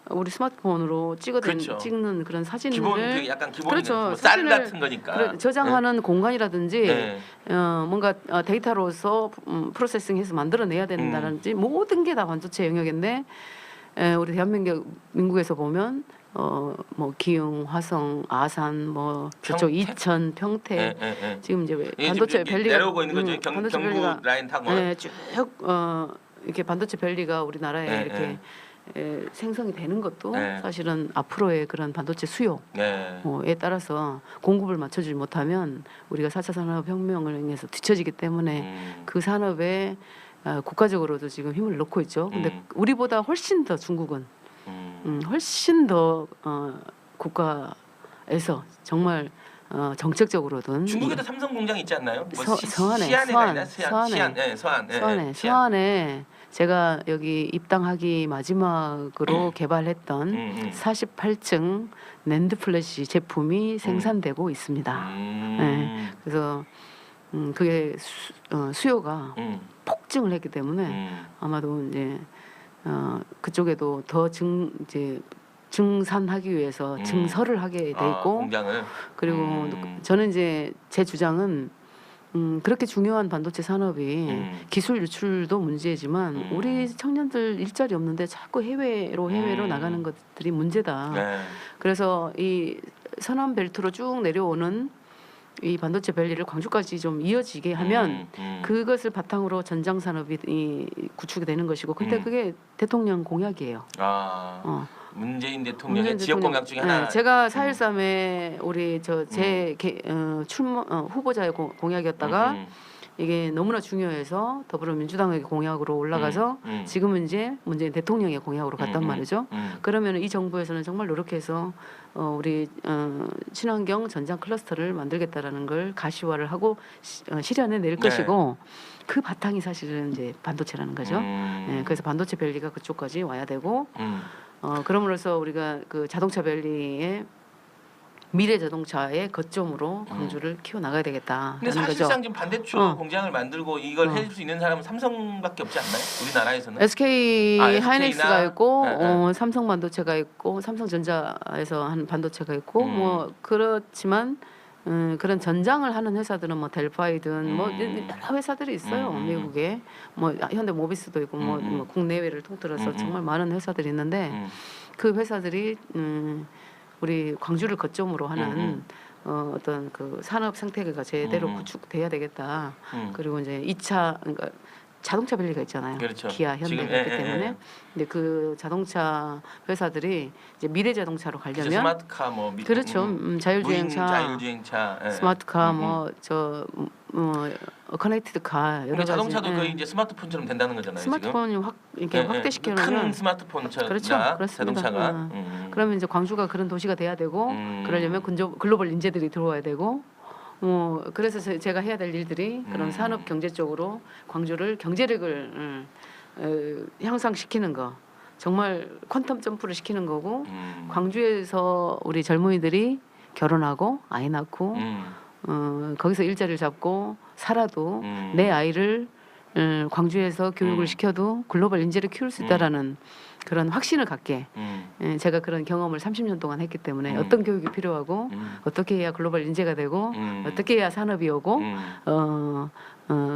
우리 스마트폰으로 찍는 그런 사진을 기본 약간 기본이 그렇죠. 뭐 쌀 같은 거니까 저장하는 공간이라든지 뭔가 데이터로서 프로세싱해서 만들어내야 된다든지 모든 게 다 반도체 영역인데 우리 대한민국에서 보면 뭐 기흥, 화성, 아산, 뭐 저쪽 이천, 평택 지금 이제 반도체 밸리가 내려오고 있는 거죠. 경부 라인 타고 쭉 이렇게 반도체 밸리가 우리나라에 이렇게 생성이 되는 것도 사실은 앞으로의 그런 반도체 수요에 따라서 공급을 맞춰주지 못하면 우리가 4차 산업혁명을 통해서 뒤처지기 때문에 그 산업에 국가적으로도 지금 힘을 넣고 있죠. 근데 우리보다 훨씬 더 중국은 훨씬 더 국가에서 정말 정책적으로든 중국에도 삼성 공장 있지 않나요? 뭐 서안에 제가 여기 입당하기 마지막으로 개발했던 48층 낸드 플래시 제품이 생산되고 있습니다. 그래서 그게 수요가 폭증을 했기 때문에 아마도 이제 그쪽에도 더 증산하기 위해서 증설을 하게 돼 있고 공장을. 그리고 저는 이제 제 주장은 그렇게 중요한 반도체 산업이 기술 유출도 문제지만 우리 청년들 일자리 없는데 자꾸 해외로 나가는 것들이 문제다. 네. 그래서 이 서남 벨트로 쭉 내려오는 이 반도체 밸리를 광주까지 좀 이어지게 하면 그것을 바탕으로 전장 산업이 구축이 되는 것이고, 근데 그게 대통령 공약이에요. 문재인 대통령의 지역 공약 중에 하나. 네, 제가 4.13에 우리 제 후보자의 공약이었다가 이게 너무나 중요해서 더불어민주당의 공약으로 올라가서 지금은 이제 문재인 대통령의 공약으로 갔단 말이죠. 그러면 이 정부에서는 정말 노력해서 우리 친환경 전장 클러스터를 만들겠다라는 걸 가시화를 하고 실현해 낼 것이고, 그 바탕이 사실은 이제 반도체라는 거죠. 그래서 반도체 밸리가 그쪽까지 와야 되고, 그럼으로써 우리가 그 자동차 밸리의 미래 자동차의 거점으로 광주를 키워 나가야 되겠다. 근데 사실상 지금 반대쪽 공장을 만들고 이걸 해줄 수 있는 사람은 삼성밖에 없지 않나요? 우리나라에서는? SK 하이닉스가 있고, 삼성 반도체가 있고, 삼성전자에서 하는 반도체가 있고, 뭐 그렇지만 그런 전장을 하는 회사들은 뭐 델파이든 뭐 여러 회사들이 있어요. 미국에 뭐 현대모비스도 있고 뭐 국내외를 통틀어서 정말 많은 회사들이 있는데 그 회사들이 우리 광주를 거점으로 하는 어떤 그 산업 생태계가 제대로 구축돼야 되겠다. 그리고 이제 2차 그러니까 자동차 밸리가 있잖아요. 그렇죠. 기아, 현대가 있기 때문에. 근데 그 자동차 회사들이 이제 미래 자동차로 가려면 스마트카 뭐 그렇죠. 자율주행차, 스마트카 커넥티드 카 여러 가지. 자동차도 거의 이제 스마트폰처럼 된다는 거잖아요. 스마트폰이 지금? 이렇게 확대시켜 놓으면 큰 스마트폰처럼 그렇죠. 그렇습니다. 자동차가. 그러면 이제 광주가 그런 도시가 돼야 되고, 그러려면 글로벌 인재들이 들어와야 되고, 그래서 제가 해야 될 일들이 그런 산업 경제 쪽으로 광주를 경제력을 향상시키는 거, 정말 퀀텀 점프를 시키는 거고, 광주에서 우리 젊은이들이 결혼하고 아이 낳고 거기서 일자리를 잡고 살아도 내 아이를 광주에서 교육을 시켜도 글로벌 인재를 키울 수 있다라는 그런 확신을 갖게 제가 그런 경험을 30년 동안 했기 때문에 어떤 교육이 필요하고 어떻게 해야 글로벌 인재가 되고 어떻게 해야 산업이 오고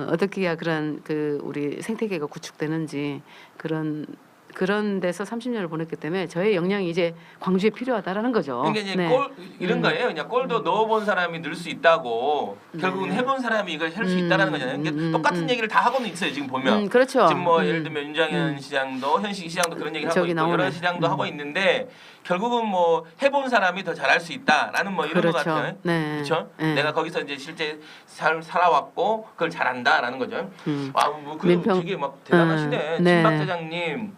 어떻게 해야 그런 그 우리 생태계가 구축되는지 그런 데서 30년을 보냈기 때문에 저의 역량이 이제 광주에 필요하다라는 거죠. 그러니까 이제 골 이런 거예요. 그냥 골도 넣어본 사람이 늘 수 있다고 결국은 해본 사람이 이걸 할 수 있다라는 거잖아요. 그러니까 똑같은 얘기를 다 하고는 있어요. 지금 보면. 그렇죠. 지금 뭐 예를 들면 윤장현 시장도 현식 시장도 그런 얘기를 하고 있고 여러 시장도 하고 있는데 결국은 뭐 해본 사람이 더 잘할 수 있다라는 뭐 이런 그렇죠. 것 같아요. 네. 그렇죠. 네. 내가 거기서 이제 실제 살아왔고 그걸 잘한다라는 거죠. 뭐 그 되게 막 대단하시네. 네. 진박대장님,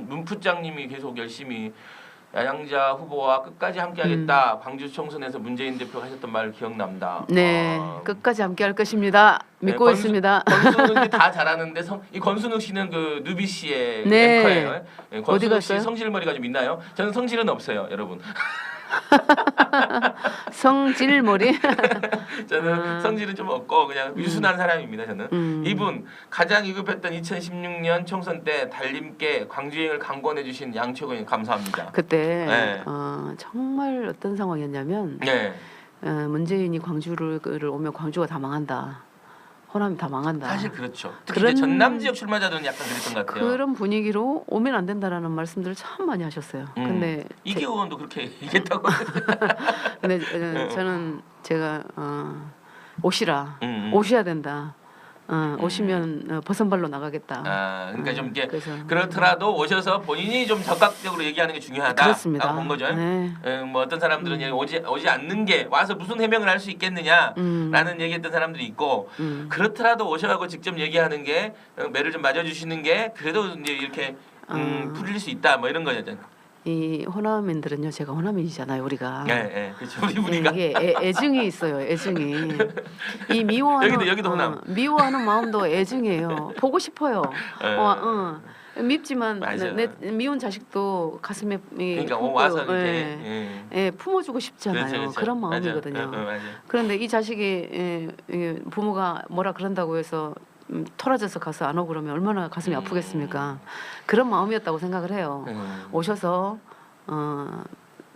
문풋장님이 계속 열심히 야양자 후보와 끝까지 함께하겠다. 광주 총선에서 문재인 대표가 하셨던 말 기억납니다. 네, 끝까지 함께할 것입니다. 믿고 있습니다. 권순욱이 다 잘하는데 이 권순욱 씨는 그 누비 씨의 네. 앵커예요. 권순욱 씨 갔어요? 성질머리가 좀 있나요? 저는 성질은 없어요, 여러분. 성질머리. 저는 성질은 좀 없고 그냥 유순한 사람입니다. 저는 이분 가장 위급했던 2016년 총선 때 달림께 광주행을 강권해 주신 양최고님 감사합니다. 그때 네. 정말 어떤 상황이었냐면 문재인이 광주를 오면 광주가 다 망한다. 호남이 다 망한다. 사실 그렇죠. 특히 이제 전남 지역 출마자들은 약간 그랬던 것 같아요. 그런 분위기로 오면 안 된다라는 말씀들을 참 많이 하셨어요. 근데 이기호 의원도 그렇게 얘기했다고. 근데 저는 제가 오셔야 된다. 오시면 버선발로 나가겠다. 그러니까 좀 이게 그래서, 그렇더라도 오셔서 본인이 좀 적극적으로 얘기하는 게 중요하다. 그렇습니다. 본 거죠. 네. 뭐 어떤 사람들은 오지 않는 게 와서 무슨 해명을 할 수 있겠느냐라는 얘기했던 사람들이 있고 그렇더라도 오셔가지고 직접 얘기하는 게 매를 좀 맞아주시는 게 그래도 이제 이렇게 풀릴 수 있다. 뭐 이런 거죠. 이 호남인들은요, 제가 호남인이잖아요, 우리가. 네, 그렇죠. 우리가 이게 애증이 있어요, 애증이. 이 미워하는 여기도 호남. 미워하는 마음도 애증이에요. 보고 싶어요. 밉지만 내 미운 자식도 가슴에 그러니까 와서 이렇게 품어주고 싶잖아요. 그렇죠. 그런 마음이거든요. 그런데 이 자식이 부모가 뭐라 그런다고 해서 토라져서 가서 안 오고 그러면 얼마나 가슴이 아프겠습니까? 그런 마음이었다고 생각을 해요. 오셔서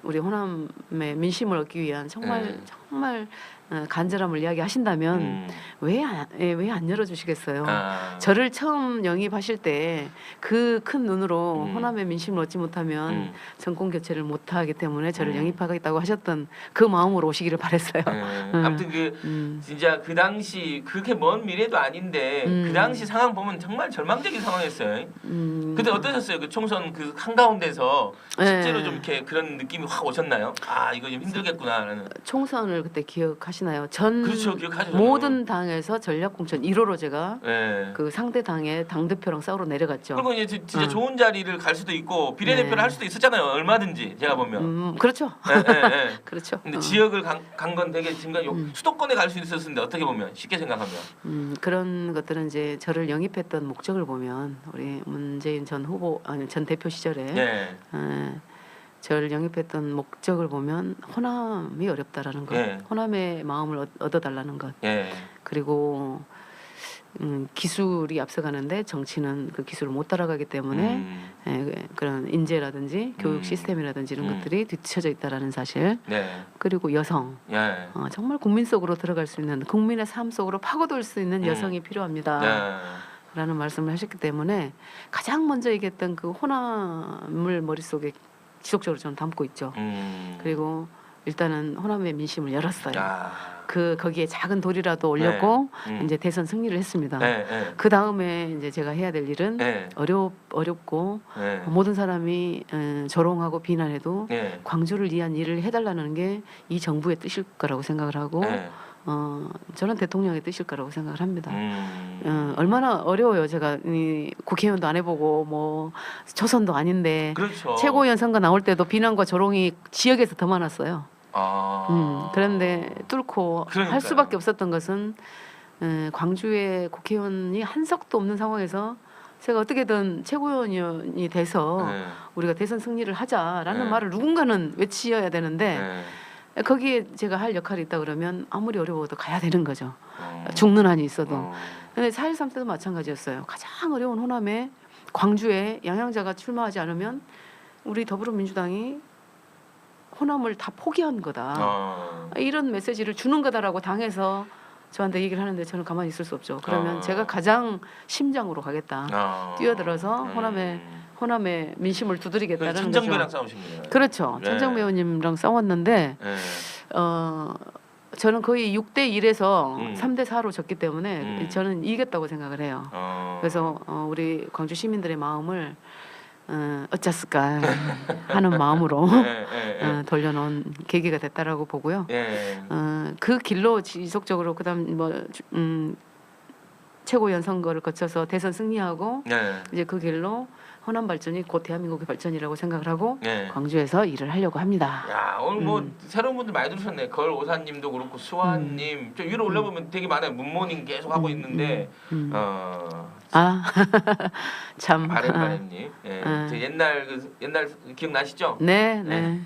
우리 호남의 민심을 얻기 위한 정말 간절함을 이야기하신다면 왜 안 열어주시겠어요? 저를 처음 영입하실 때 그 큰 눈으로 호남의 민심을 얻지 못하면 정권 교체를 못하기 때문에 저를 영입하겠다고 하셨던 그 마음으로 오시기를 바랬어요. 아무튼 진짜 그 당시 그렇게 먼 미래도 아닌데 그 당시 상황 보면 정말 절망적인 상황이었어요. 그때 어떠셨어요? 그 총선 그 한가운데서 실제로 좀 이렇게 그런 느낌이 확 오셨나요? 아 이거 좀 힘들겠구나라는. 총선을 그때 기억하시나요? 그렇죠, 기억하죠. 모든 당에서 전략공천 1호로 제가 그 상대 당의 당 대표랑 싸우러 내려갔죠. 그리고 이제 진짜 좋은 자리를 갈 수도 있고 비례대표를 할 수도 있었잖아요. 얼마든지 제가 보면. 그렇죠. 네. 그렇죠. 근데 지역을 간 건 되게 지금 수도권에 갈 수 있었는데 어떻게 보면 쉽게 생각하면. 그런 것들은 이제 저를 영입했던 목적을 보면 우리 문재인 전 후보 아니 전 대표 시절에 저를 영입했던 목적을 보면 호남이 어렵다라는 것, 호남의 마음을 얻어달라는 것, 그리고 기술이 앞서가는데 정치는 그 기술을 못 따라가기 때문에 그런 인재라든지 교육 시스템이라든지 이런 것들이 뒤처져 있다라는 사실. 그리고 여성, 정말 국민 속으로 들어갈 수 있는 국민의 삶 속으로 파고들 수 있는 여성이 필요합니다. 라는 말씀을 하셨기 때문에 가장 먼저 얘기했던 그 호남을 머릿속에 지속적으로 저는 담고 있죠. 그리고 일단은 호남의 민심을 열었어요. 거기에 작은 돌이라도 올렸고 이제 대선 승리를 했습니다. 그 다음에 이제 제가 해야 될 일은 어렵고 모든 사람이 조롱하고 비난해도 광주를 위한 일을 해달라는 게 이 정부의 뜻일 거라고 생각을 하고 저는 대통령의 뜻일 거라고 생각을 합니다. 얼마나 어려워요. 제가 국회의원도 안 해보고 뭐 초선도 아닌데 그렇죠. 최고위원 선거 나올 때도 비난과 조롱이 지역에서 더 많았어요. 그런데 뚫고 할 수밖에 없었던 것은 광주에 국회의원이 한석도 없는 상황에서 제가 어떻게든 최고위원이 돼서 우리가 대선 승리를 하자라는 말을 누군가는 외치어야 되는데 거기에 제가 할 역할이 있다 그러면 아무리 어려워도 가야 되는 거죠. 죽는 한이 있어도. 근데 4.13 때도 마찬가지였어요. 가장 어려운 호남에 광주에 양양자가 출마하지 않으면 우리 더불어민주당이 호남을 다 포기한 거다. 이런 메시지를 주는 거다라고 당에서 저한테 얘기를 하는데 저는 가만히 있을 수 없죠. 그러면 제가 가장 심장으로 가겠다. 뛰어들어서 호남의 민심을 두드리겠다는 거죠. 천정배랑 싸우신 거예요. 그렇죠. 천정배 의원님랑 싸웠는데 저는 거의 6대 1에서 3대 4로 졌기 때문에 저는 이겼다고 생각을 해요. 그래서 우리 광주 시민들의 마음을 어쩌을까 하는 마음으로 돌려놓은 계기가 됐다라고 보고요. 그 길로 지속적으로 그다음 최고위원 선거를 거쳐서 대선 승리하고 이제 그 길로 호남 발전이 곧 대한민국의 발전이라고 생각을 하고 광주에서 일을 하려고 합니다. 야 오늘 뭐 새로운 분들 많이 들으셨네. 걸 오사님도 그렇고 수환님 저 위로 올라보면 되게 많아요. 문모님 계속 하고 있는데 참 바램님 저 옛날 기억나시죠? 네.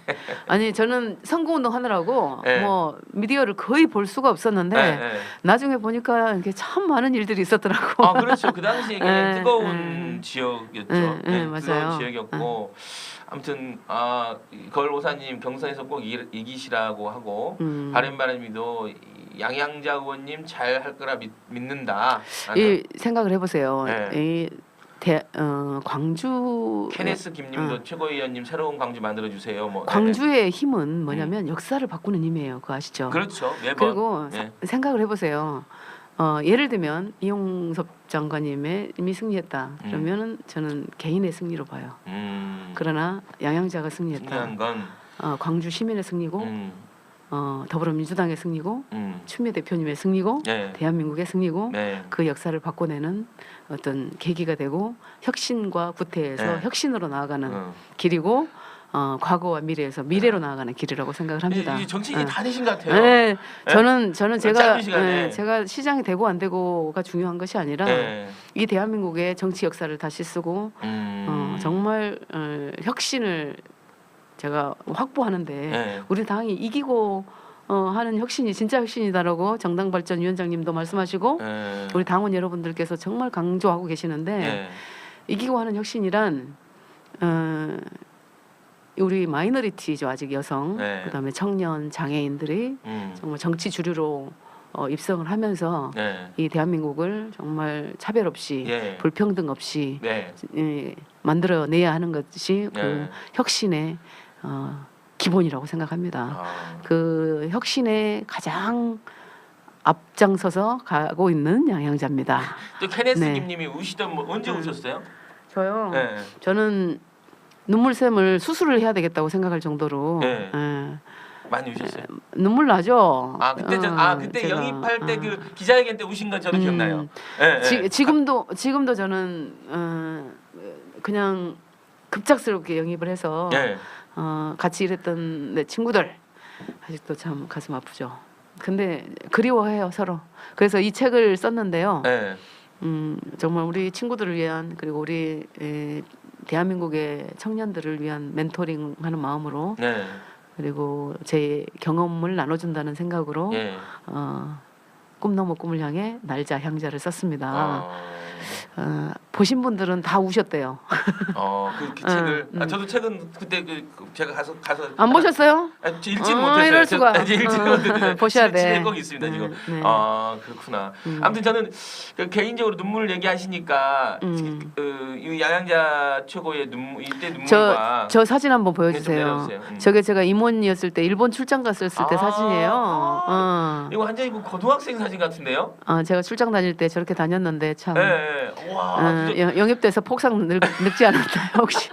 아니 저는 선거운동 하느라고 뭐 미디어를 거의 볼 수가 없었는데 나중에 보니까 이게 참 많은 일들이 있었더라고. 그렇죠. 그 당시에 굉장히 뜨거운 지역이었죠. 맞아요. 뜨거운 지역이었고 아무튼 걸 오사님 경선에서 꼭 이기시라고 하고 바램님도 양양자 의원님 잘 할 거라 믿는다. 이 생각을 해보세요. 광주 케네스 김님도 최고위원님 새로운 광주 만들어 주세요. 뭐 광주의 힘은 뭐냐면 역사를 바꾸는 힘이에요. 그거 아시죠? 그렇죠. 매번. 그리고 생각을 해보세요. 예를 들면 이용섭 장관님의 이미 승리했다. 그러면은 저는 개인의 승리로 봐요. 그러나 양양자가 승리했다. 중요한 건 광주 시민의 승리고 더불어민주당의 승리고 추미애 대표님의 승리고 대한민국의 승리고 그 역사를 바꿔내는 어떤 계기가 되고 혁신과 구태에서 혁신으로 나아가는 길이고 과거와 미래에서 미래로 나아가는 길이라고 생각을 합니다. 정치인이 다 되신 것 같아요. 저는 제가 시장이 되고 안 되고가 중요한 것이 아니라 이 대한민국의 정치 역사를 다시 쓰고 정말 혁신을 제가 확보하는데 우리 당이 이기고 하는 혁신이 진짜 혁신이다라고 정당발전위원장님도 말씀하시고 우리 당원 여러분들께서 정말 강조하고 계시는데 이기고 하는 혁신이란 우리 마이너리티죠 아직 여성, 네. 그다음에 청년, 장애인들이 정말 정치 주류로 입성을 하면서 네. 이 대한민국을 정말 차별 없이 예. 불평등 없이 네. 만들어내야 하는 것이 그 네. 혁신의 기본이라고 생각합니다. 그 혁신의 가장 앞장서서 가고 있는 양양자입니다. 또 케네스 네. 김님이 우시던 뭐 언제 우셨어요? 저요. 네. 저는 눈물샘을 수술을 해야 되겠다고 생각할 정도로 네. 많이 우셨어요. 눈물 나죠. 아 그때 그때 제가, 영입할 때 그 기자회견 때 우신 건 저도 기억나요. 네, 지금도 저는 그냥 급작스럽게 영입을 해서 네. 같이 일했던 내 친구들 아직도 참 가슴 아프죠. 근데 그리워해요 서로. 그래서 이 책을 썼는데요. 네. 정말 우리 친구들을 위한 그리고 우리 대한민국의 청년들을 위한 멘토링하는 마음으로 네. 그리고 제 경험을 나눠준다는 생각으로 예. 꿈 넘어 꿈을 향해 날자 향자를 썼습니다. 보신 분들은 다 우셨대요. 그 책을 저도 책은 그때 제가 가서 안 보셨어요? 읽지는 못했어요. 이럴 수가. 읽지는 못했는데 보셔야 돼. 집에 꼭 있습니다 지금. 네. 그렇구나. 아무튼 저는 개인적으로 눈물 얘기하시니까 이 양양자 최고의 눈물 이때 눈물과 저 사진 한번 좀 보여주세요. 내려주세요. 저게 제가 임원이었을 때 일본 출장 갔을 때 사진이에요. 이거 완전히 고등학생 사진 같은데요? 제가 출장 다닐 때 저렇게 다녔는데 참. 네. 와. 영입돼서 폭삭 늙지 않았나요 혹시?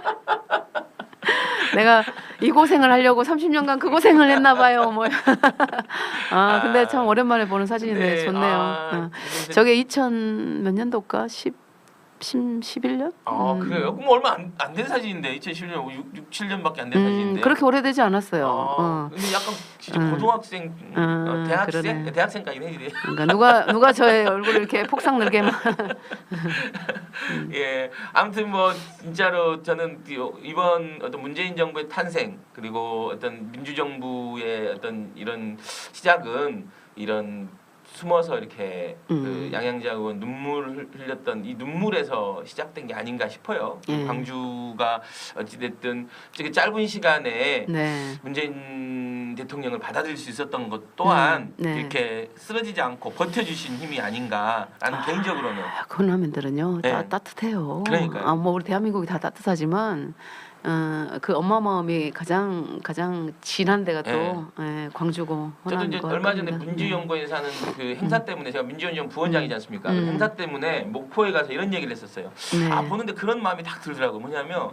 내가 이 고생을 하려고 30년간 그 고생을 했나 봐요. 뭐. 근데 참 오랜만에 보는 사진인데 네. 좋네요. 저게 2000 몇 년도일까? 11년? 그래요? 그럼 얼마 안 된 사진인데 2010년 6, 7년밖에 안 된 사진인데. 그렇게 오래되지 않았어요. 근데 약간 진짜 고등학생, 대학생, 그러네. 대학생까지 해야 그러니까 누가 저의 얼굴을 이렇게 폭삭 늘게만. 예, 아무튼 뭐 진짜로 저는 이번 어떤 문재인 정부의 탄생 그리고 어떤 민주정부의 어떤 이런 시작은 이런 숨어서 이렇게 그 양양자 의원 눈물 흘렸던 이 눈물에서 시작된 게 아닌가 싶어요. 광주가 어찌됐든 되게 짧은 시간에 네. 문재인 대통령을 받아들일 수 있었던 것 또한 네. 이렇게 쓰러지지 않고 버텨주신 힘이 아닌가라는 개인적으로는. 군화면들은요 네. 따뜻해요. 그러니까요. 뭐 우리 대한민국이 다 따뜻하지만 그 엄마 마음이 가장 진한 데가 또 광주고 저도 호남인 이제 것 얼마 전에 같습니다. 문주연구원에서 하는 그 행사 때문에 제가 민주연구원 부원장이지 않습니까? 그 행사 때문에 목포에 가서 이런 얘기를 했었어요. 네. 보는데 그런 마음이 딱 들더라고요. 뭐냐면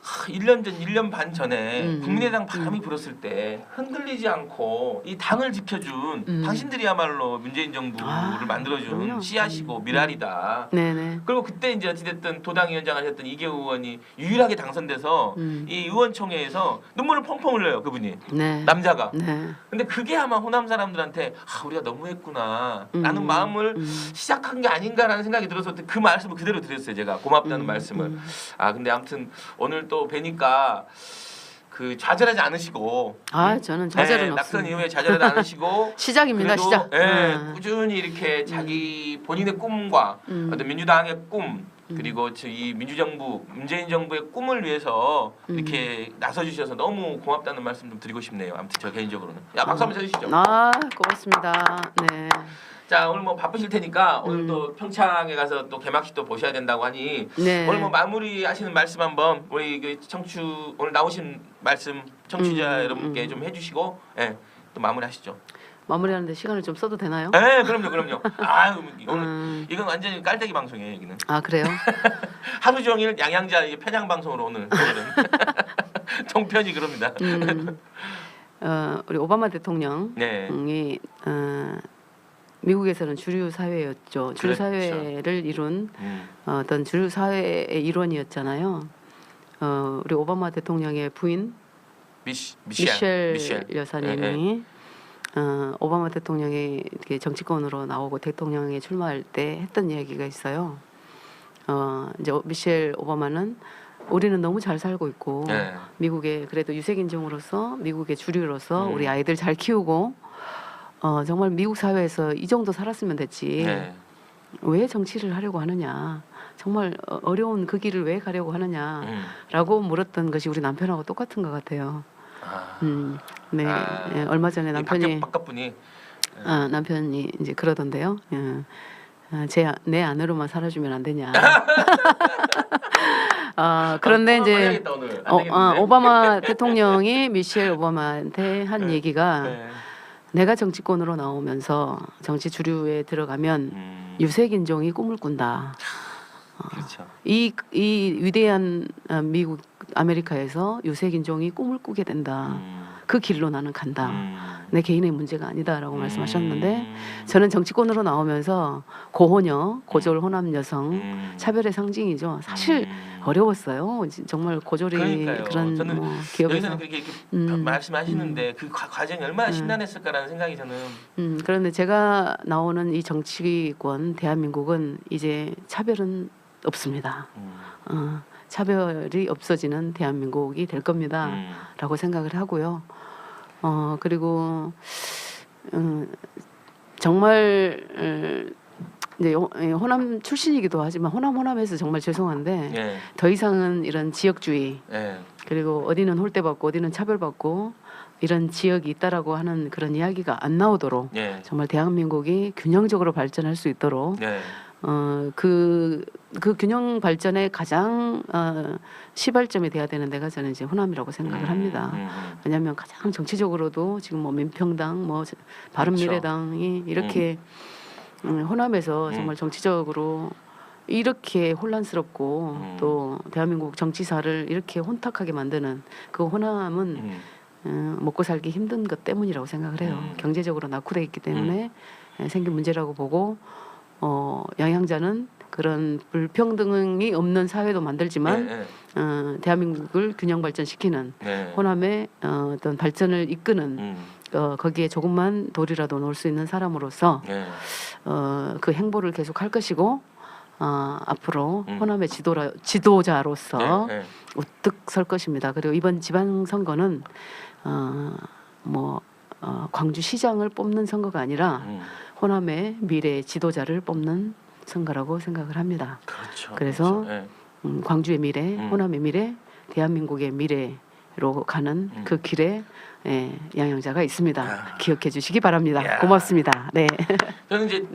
1년 전, 1년 반 전에 국민의당 바람이 불었을 때 흔들리지 않고 이 당을 지켜준 당신들이야말로 문재인 정부를 만들어준 그럼요. 씨앗이고 미랄이다. 네네. 그리고 그때 이제 어찌됐든 도당위원장 하셨던 이계우 의원이 유일하게 당선돼서 이 의원총회에서 눈물을 펑펑 흘려요. 그분이. 네. 남자가. 네. 근데 그게 아마 호남 사람들한테 우리가 너무했구나 라는 마음을 시작한 게 아닌가라는 생각이 들어서 그 말씀을 그대로 드렸어요. 제가 고맙다는 말씀을. 근데 아무튼 오늘 또 뵈니까 그 좌절하지 않으시고 저는 좌절은 낙선 없습니다. 이후에 좌절하지 않으시고 시작입니다. 그래도, 시작. 꾸준히 이렇게 자기 본인의 꿈과 어떤 민주당의 꿈 그리고 이 민주정부 문재인 정부의 꿈을 위해서 이렇게 나서주셔서 너무 고맙다는 말씀 좀 드리고 싶네요. 아무튼 저 개인적으로는 박수 한번 쳐주시죠. 고맙습니다. 네. 자 오늘 뭐 바쁘실 테니까 오늘 또 평창에 가서 또 개막식도 보셔야 된다고 하니 네. 오늘 뭐 마무리하시는 말씀 한번 우리 그 오늘 나오신 말씀 청취자 여러분께 좀 해주시고 또 마무리하시죠. 마무리하는데 시간을 좀 써도 되나요? 네, 그럼요. 오늘 이건 완전히 깔때기 방송이에요, 여기는. 그래요? 하루 종일 양양자 편향 방송으로 오늘은 통편이 그럽니다. 우리 오바마 대통령이 네. 미국에서는 주류 사회였죠. 주류 그렇죠. 사회를 이룬 어떤 주류 사회의 일원이었잖아요. 우리 오바마 대통령의 부인 미셸 여사님이 오바마 대통령이 이렇게 정치권으로 나오고 대통령에 출마할 때 했던 이야기가 있어요. 이제 미셸 오바마는 우리는 너무 잘 살고 있고 미국의 그래도 유색인종으로서 미국의 주류로서 우리 아이들 잘 키우고 정말 미국 사회에서 이 정도 살았으면 됐지. 왜 정치를 하려고 하느냐. 정말 어려운 그 길을 왜 가려고 하느냐라고 물었던 것이 우리 남편하고 똑같은 것 같아요. 네, 예, 얼마 전에 남편이 바깥분이 남편이 이제 그러던데요. 내 안으로만 살아주면 안 되냐. 그런데 이제 오바마 대통령이 미셸 오바마한테 한 얘기가 내가 정치권으로 나오면서 정치 주류에 들어가면 유색인종이 꿈을 꾼다. 그렇죠. 이 위대한 미국 아메리카에서 유색인종이 꿈을 꾸게 된다. 그 길로 나는 간다. 내 개인의 문제가 아니다라고 말씀하셨는데 저는 정치권으로 나오면서 고호녀, 고졸 호남 여성 차별의 상징이죠. 사실 어려웠어요. 정말 고졸이 그러니까요. 그런 저는 기업에서 여기서는 그렇게 말씀하시는데 그 과정이 얼마나 심란했을까라는 생각이 저는. 그런데 제가 나오는 이 정치권 대한민국은 이제 차별은 없습니다. 차별이 없어지는 대한민국이 될 겁니다라고 생각을 하고요. 그리고 정말 이제 호남 출신이기도 하지만 호남에서 정말 죄송한데 더 이상은 이런 지역주의 그리고 어디는 홀대받고 어디는 차별받고 이런 지역이 있다라고 하는 그런 이야기가 안 나오도록 정말 대한민국이 균형적으로 발전할 수 있도록 그 균형 발전의 가장 시발점이 돼야 되는 데가 저는 이제 호남이라고 생각을 합니다. 왜냐하면 가장 정치적으로도 지금 뭐 민평당, 뭐 바른미래당이 이렇게 호남에서 정말 정치적으로 이렇게 혼란스럽고 또 대한민국 정치사를 이렇게 혼탁하게 만드는 그 호남은 먹고 살기 힘든 것 때문이라고 생각을 해요. 경제적으로 낙후돼 있기 때문에 생긴 문제라고 보고 영양자는 그런 불평등이 없는 사회도 만들지만 대한민국을 균형 발전시키는 호남의 어떤 발전을 이끄는 거기에 조금만 돌이라도 놓을 수 있는 사람으로서 그 행보를 계속 할 것이고 앞으로 호남의 지도자로서 우뚝 설 것입니다. 그리고 이번 지방선거는 광주시장을 뽑는 선거가 아니라 호남의 미래 지도자를 뽑는 선거라고 생각을 합니다. 그렇죠. 그래서 그렇죠. 광주의 미래, 호남의 미래, 대한민국의 미래로 가는 그 길에 양양자가 있습니다. 기억해 주시기 바랍니다. 고맙습니다. 네. 저는 이제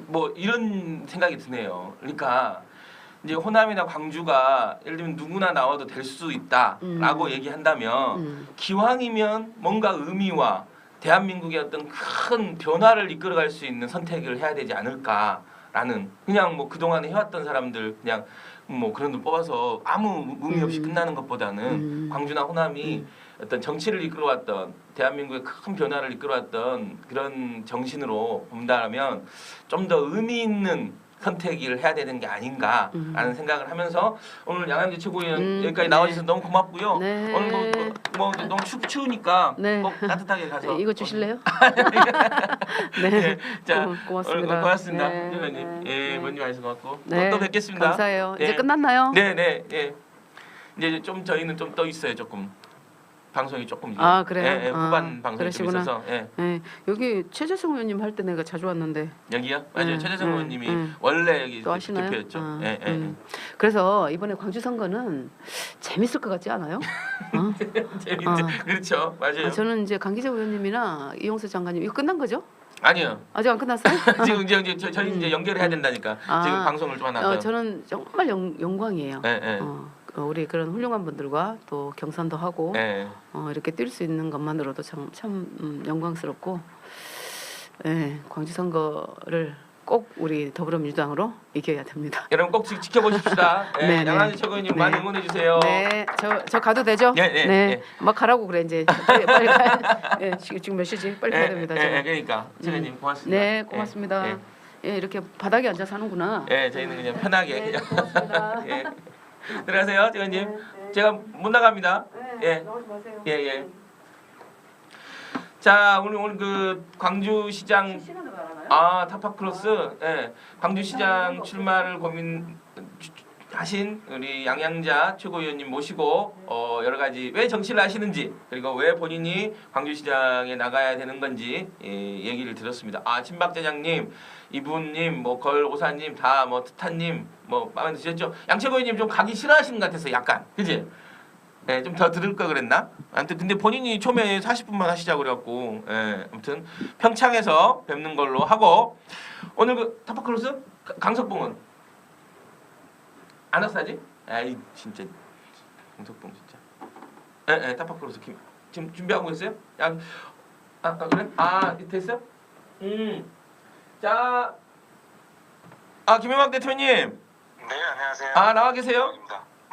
뭐 이런 생각이 드네요. 그러니까 이제 호남이나 광주가 예를 들면 누구나 나와도 될 수 있다라고 얘기한다면 기왕이면 뭔가 의미와 대한민국의 어떤 큰 변화를 이끌어갈 수 있는 선택을 해야 되지 않을까라는 그냥 뭐 그동안에 해왔던 사람들 그냥 뭐 그런 분 뽑아서 아무 의미 없이 끝나는 것보다는 광주나 호남이 어떤 정치를 이끌어왔던 대한민국의 큰 변화를 이끌어왔던 그런 정신으로 본다면 좀 더 의미 있는 선택을 해야 되는 게 아닌가라는 생각을 하면서 오늘 양양재 최고위원 여기까지 나와주셔서 너무 고맙고요. 오늘 뭐 너무 추우니까 꼭 따뜻하게 가서 이거 주실래요? 네, 자 고맙습니다. 고맙습니다, 의원님. 먼저 와주셔서 고맙고 또 뵙겠습니다. 감사해요. 이제 끝났나요? 네. 이제 좀 저희는 좀 떠 있어요, 조금. 방송이 조금 이제 그래요? 후반 방송이 좀 있어서 여기 최재성 의원님 할 때 내가 자주 왔는데 여기요? 맞아요. 최재성 의원님이 원래 여기 또 하시나요? 대표였죠. 그래서 이번에 광주 선거는 재밌을 것 같지 않아요? 그렇죠, 맞아요. 저는 이제 강기재 의원님이나 이용수 장관님 이거 끝난 거죠? 아니요. 아직 안 끝났어요? 지금 이제 저희 이제 연결해야 된다니까 지금 방송을 좀 하나. 저는 정말 영광이에요. 우리 그런 훌륭한 분들과 또 경선도 하고 이렇게 뛸 수 있는 것만으로도 참 영광스럽고 광주 선거를 꼭 우리 더불어민주당으로 이겨야 됩니다. 여러분 꼭 지켜보십시다. 양양재 최고위원님 많이 응원해 주세요. 네, 저 가도 되죠? 네. 막 가라고 그래 이제 빨리 가야. 지금 몇 시지? 빨리 가야 됩니다. 그러니까 최고위원님 고맙습니다. 네, 고맙습니다. 이렇게 바닥에 앉아 사는구나. 저희는 그냥 편하게 그냥. 고맙습니다. 들어가세요, 최고위원님. 제가 못 나갑니다. 나오지 마세요. 자, 오늘 그 광주시장 시간을 왜 알아요? 타파크로스 광주시장 출마를 하신 우리 양양자 최고위원님 모시고 여러 가지 왜 정치를 하시는지 그리고 왜 본인이 광주시장에 나가야 되는 건지 얘기를 들었습니다. 아 친박대장님, 이분님, 뭐 걸오사님 다 뭐 트타님 뭐 마음에 드셨죠? 양 최고위원님 좀 가기 싫어하시는 것 같아서 약간 그지? 네, 좀 더 들을 걸 그랬나? 아무튼 근데 본인이 처음에 40분만 하시자고 그래갖고 아무튼 평창에서 뵙는 걸로 하고 오늘 그 타파크로스 강석봉은 안 왔어 아직? 아이 진짜 강석봉 진짜 타파크로스 지금 준비하고 있어요? 그래? 됐어? 자 김영학 대표님 네 안녕하세요. 나와 계세요?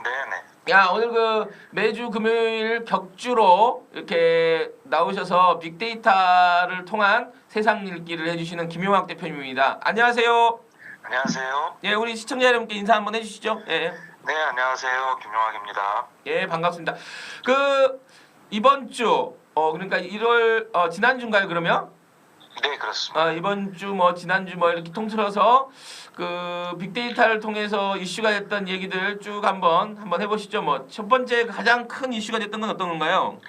네네. 야 오늘 그 매주 금요일 격주로 이렇게 나오셔서 빅데이터를 통한 세상 읽기를 해주시는 김용학 대표님입니다. 안녕하세요. 안녕하세요. 예, 우리 시청자 여러분께 인사 한번 해주시죠. 예. 네 안녕하세요 김용학입니다. 예, 반갑습니다. 그 이번 주 그러니까 1월 지난주인가요 그러면? 네 그렇습니다. 이번 주 뭐 지난주 뭐 이렇게 통틀어서 그 빅데이터를 통해서 이슈가 됐던 얘기들 쭉 한번 해보시죠. 뭐 첫 번째 가장 큰 이슈가 됐던 건 어떤 건가요?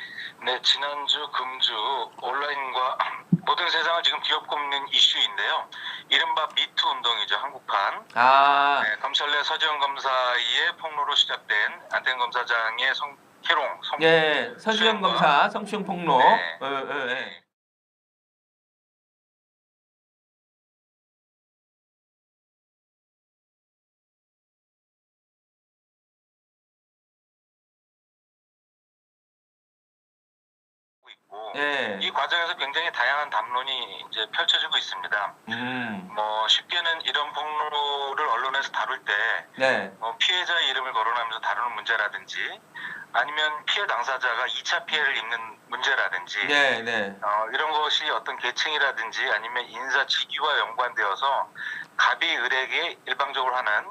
네 지난주 금주 온라인과 모든 세상을 지금 뒤엎고있는 이슈인데요. 이른바 미투 운동이죠 한국판. 네, 검찰 내 서지현 검사의 폭로로 시작된 안태근 검사장의 성희롱. 예, 서지현 검사 성추행 폭로. 네. 이 과정에서 굉장히 다양한 담론이 이제 펼쳐지고 있습니다. 뭐 쉽게는 이런 폭로를 언론에서 다룰 때 피해자의 이름을 거론하면서 다루는 문제라든지 아니면 피해 당사자가 2차 피해를 입는 문제라든지 이런 것이 어떤 계층이라든지 아니면 인사 직위와 연관되어서 갑이 을에게 일방적으로 하는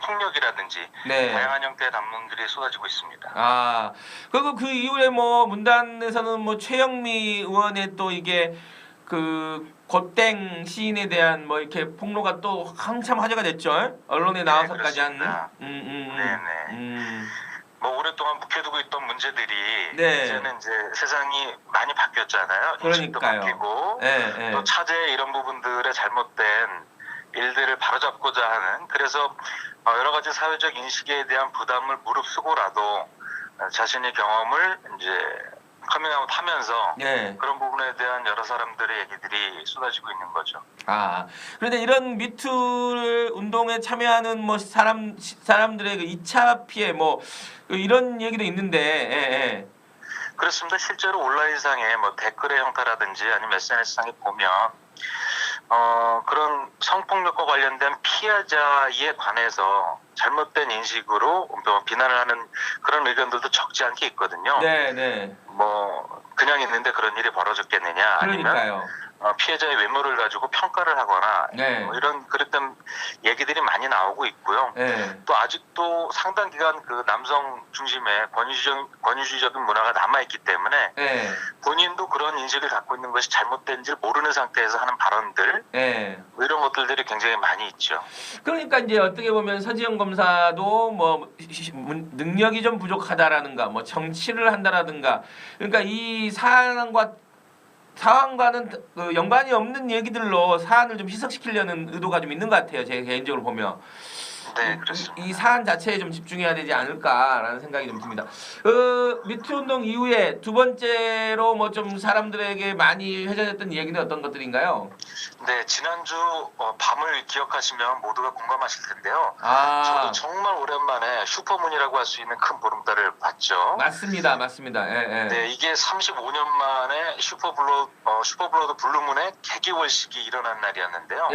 폭력이라든지 다양한 형태의 담론들이 쏟아지고 있습니다. 그리고 그 이후에 뭐 문단에서는 뭐 최영미 의원의 또 이게 그 곧땡 시인에 대한 뭐 이렇게 폭로가 또 한참 화제가 됐죠. 언론에 나와서까지 하는. 뭐 오랫동안 묵혀두고 있던 문제들이 이제는 이제 세상이 많이 바뀌었잖아요. 인식도 바뀌고 또 차제 이런 부분들의 잘못된 일들을 바로잡고자 하는 그래서 여러 가지 사회적 인식에 대한 부담을 무릅쓰고라도 자신의 경험을 이제 커밍아웃하면서 그런 부분에 대한 여러 사람들의 얘기들이 쏟아지고 있는 거죠. 그런데 이런 미투 운동에 참여하는 뭐 사람들의 그 2차 피해 뭐 이런 얘기도 있는데 그렇습니다. 실제로 온라인상에 뭐 댓글의 형태라든지 아니면 SNS상에 보면 그런 성폭력과 관련된 피해자에 관해서 잘못된 인식으로 비난을 하는 그런 의견들도 적지 않게 있거든요. 뭐 그냥 있는데 그런 일이 벌어졌겠느냐 아니면 피해자의 외모를 가지고 평가를 하거나 뭐 이런 그랬던 얘기들이 많이 나오고 있고요. 또 아직도 상당 기간 그 남성 중심의 권위주의적인 문화가 남아있기 때문에 본인도 그런 인식을 갖고 있는 것이 잘못된지를 모르는 상태에서 하는 발언들 뭐 이런 것들이 굉장히 많이 있죠. 그러니까 이제 어떻게 보면 서지현 검사도 뭐 능력이 좀 부족하다라든가 뭐 정치를 한다라든가 그러니까 이 사안과는 그 연관이 없는 얘기들로 사안을 좀 희석시키려는 의도가 좀 있는 것 같아요. 제 개인적으로 보면. 네, 그렇습니다. 이 사안 자체에 좀 집중해야 되지 않을까라는 생각이 좀 듭니다. 미투 운동 이후에 두 번째로 뭐 좀 사람들에게 많이 회자됐던 얘기는 어떤 것들인가요? 네, 지난주 밤을 기억하시면 모두가 공감하실 텐데요. 저도 정말 오랜만에 슈퍼문이라고 할 수 있는 큰 보름달을 봤죠. 맞습니다. 네, 이게 35년 만에 슈퍼블러드 블루문의 개기월식이 일어난 날이었는데요.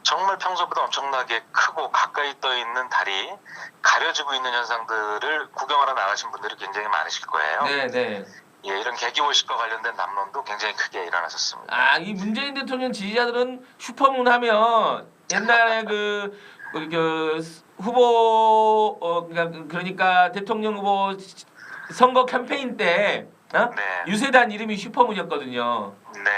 정말 평소보다 엄청나게 크고 가까이 떠 있는 달이 가려지고 있는 현상들을 구경하러 나가신 분들이 굉장히 많으실 거예요. 이런 개기월식과 관련된 남론도 굉장히 크게 일어났었습니다. 이 문재인 대통령 지지자들은 슈퍼문 하면 옛날에 그 후보 그러니까 대통령 후보 선거 캠페인 때 어? 네. 유세단 이름이 슈퍼문이었거든요. 네.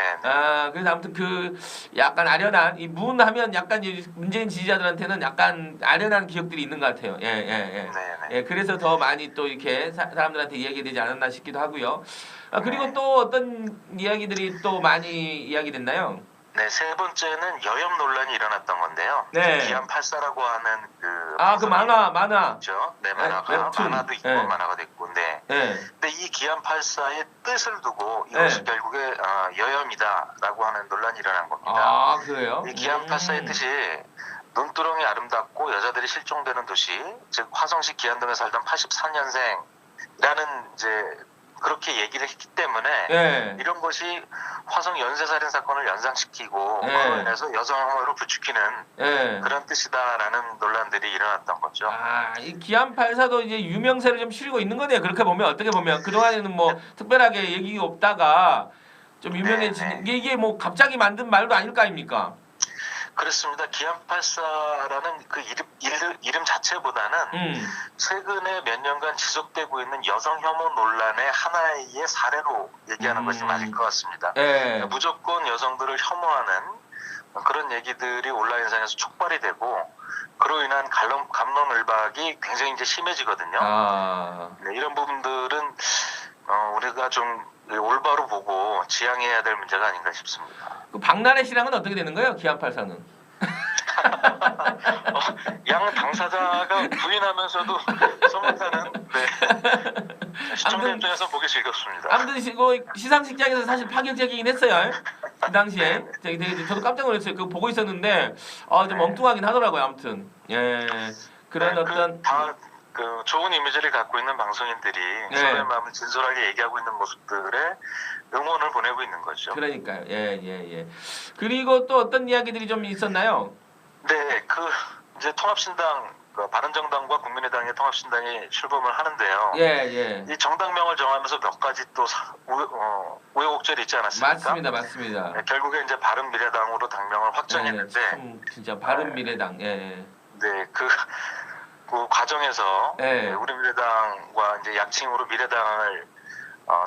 그래서 아무튼 그 약간 아련한 이 문 하면 약간 이 문재인 지지자들한테는 약간 아련한 기억들이 있는 것 같아요. 네. 예, 그래서 더 많이 또 이렇게 사람들한테 이야기되지 않았나 싶기도 하고요. 그리고 또 어떤 이야기들이 또 많이 이야기됐나요? 네, 세 번째는 여염 논란이 일어났던 건데요. 네. 기안84라고 하는 그 만화. 있죠. 네, 만화가 웹툰. 만화도 있고 네. 만화가 됐고, 네. 네. 근데 이 기안84의 뜻을 두고 이것이 결국에 여염이다라고 하는 논란이 일어난 겁니다. 그래요? 이 기안84의 뜻이 눈두렁이 아름답고 여자들이 실종되는 도시, 즉 화성시 기안동에 살던 84년생이라는 이제 그렇게 얘기를 했기 때문에 이런 것이 화성 연쇄살인 사건을 연상시키고 그로 인해서 여성 혐오를 부추기는 그런 뜻이다라는 논란들이 일어났던 거죠. 이 기안84도 이제 유명세를 좀 치르고 있는 거네요. 그렇게 보면 어떻게 보면 그동안에는 뭐 특별하게 얘기가 없다가 좀 유명해지는 이게 뭐 갑자기 만든 말도 아닐 거 아닙니까? 그렇습니다. 기안84라는 그 이름 자체보다는 최근에 몇 년간 지속되고 있는 여성 혐오 논란의 하나의 사례로 얘기하는 것이 맞을 것 같습니다. 그러니까 무조건 여성들을 혐오하는 그런 얘기들이 온라인상에서 촉발이 되고 그로 인한 갑론을박이 굉장히 이제 심해지거든요. 네, 이런 부분들은 우리가 좀 올바로 보고 지양해야 될 문제가 아닌가 싶습니다. 그 박나래 씨랑은 어떻게 되는 거예요? 기안84는? 양 당사자가 부인하면서도 소문나는 시청자 입장에서 보기 즐겁습니다. 아무튼 시상식장에서 사실 파격적이긴 했어요. 그 당시에 저도 깜짝 놀랐어요. 그거 보고 있었는데 좀 엉뚱하긴 하더라고요. 아무튼 그런 어떤 그 좋은 이미지를 갖고 있는 방송인들이 서로의 마음을 진솔하게 얘기하고 있는 모습들에 응원을 보내고 있는 거죠. 그러니까요. 예. 그리고 또 어떤 이야기들이 좀 있었나요? 네, 이제 통합신당, 바른정당과 국민의당의 통합신당이 출범을 하는데요. 이 정당명을 정하면서 몇 가지 또 우여곡절이 있지 않았습니까? 맞습니다. 네, 결국에 이제 바른미래당으로 당명을 확정했는데, 참 진짜 바른미래당. 네, 그 과정에서 우리 미래당과 이제 약칭으로 미래당을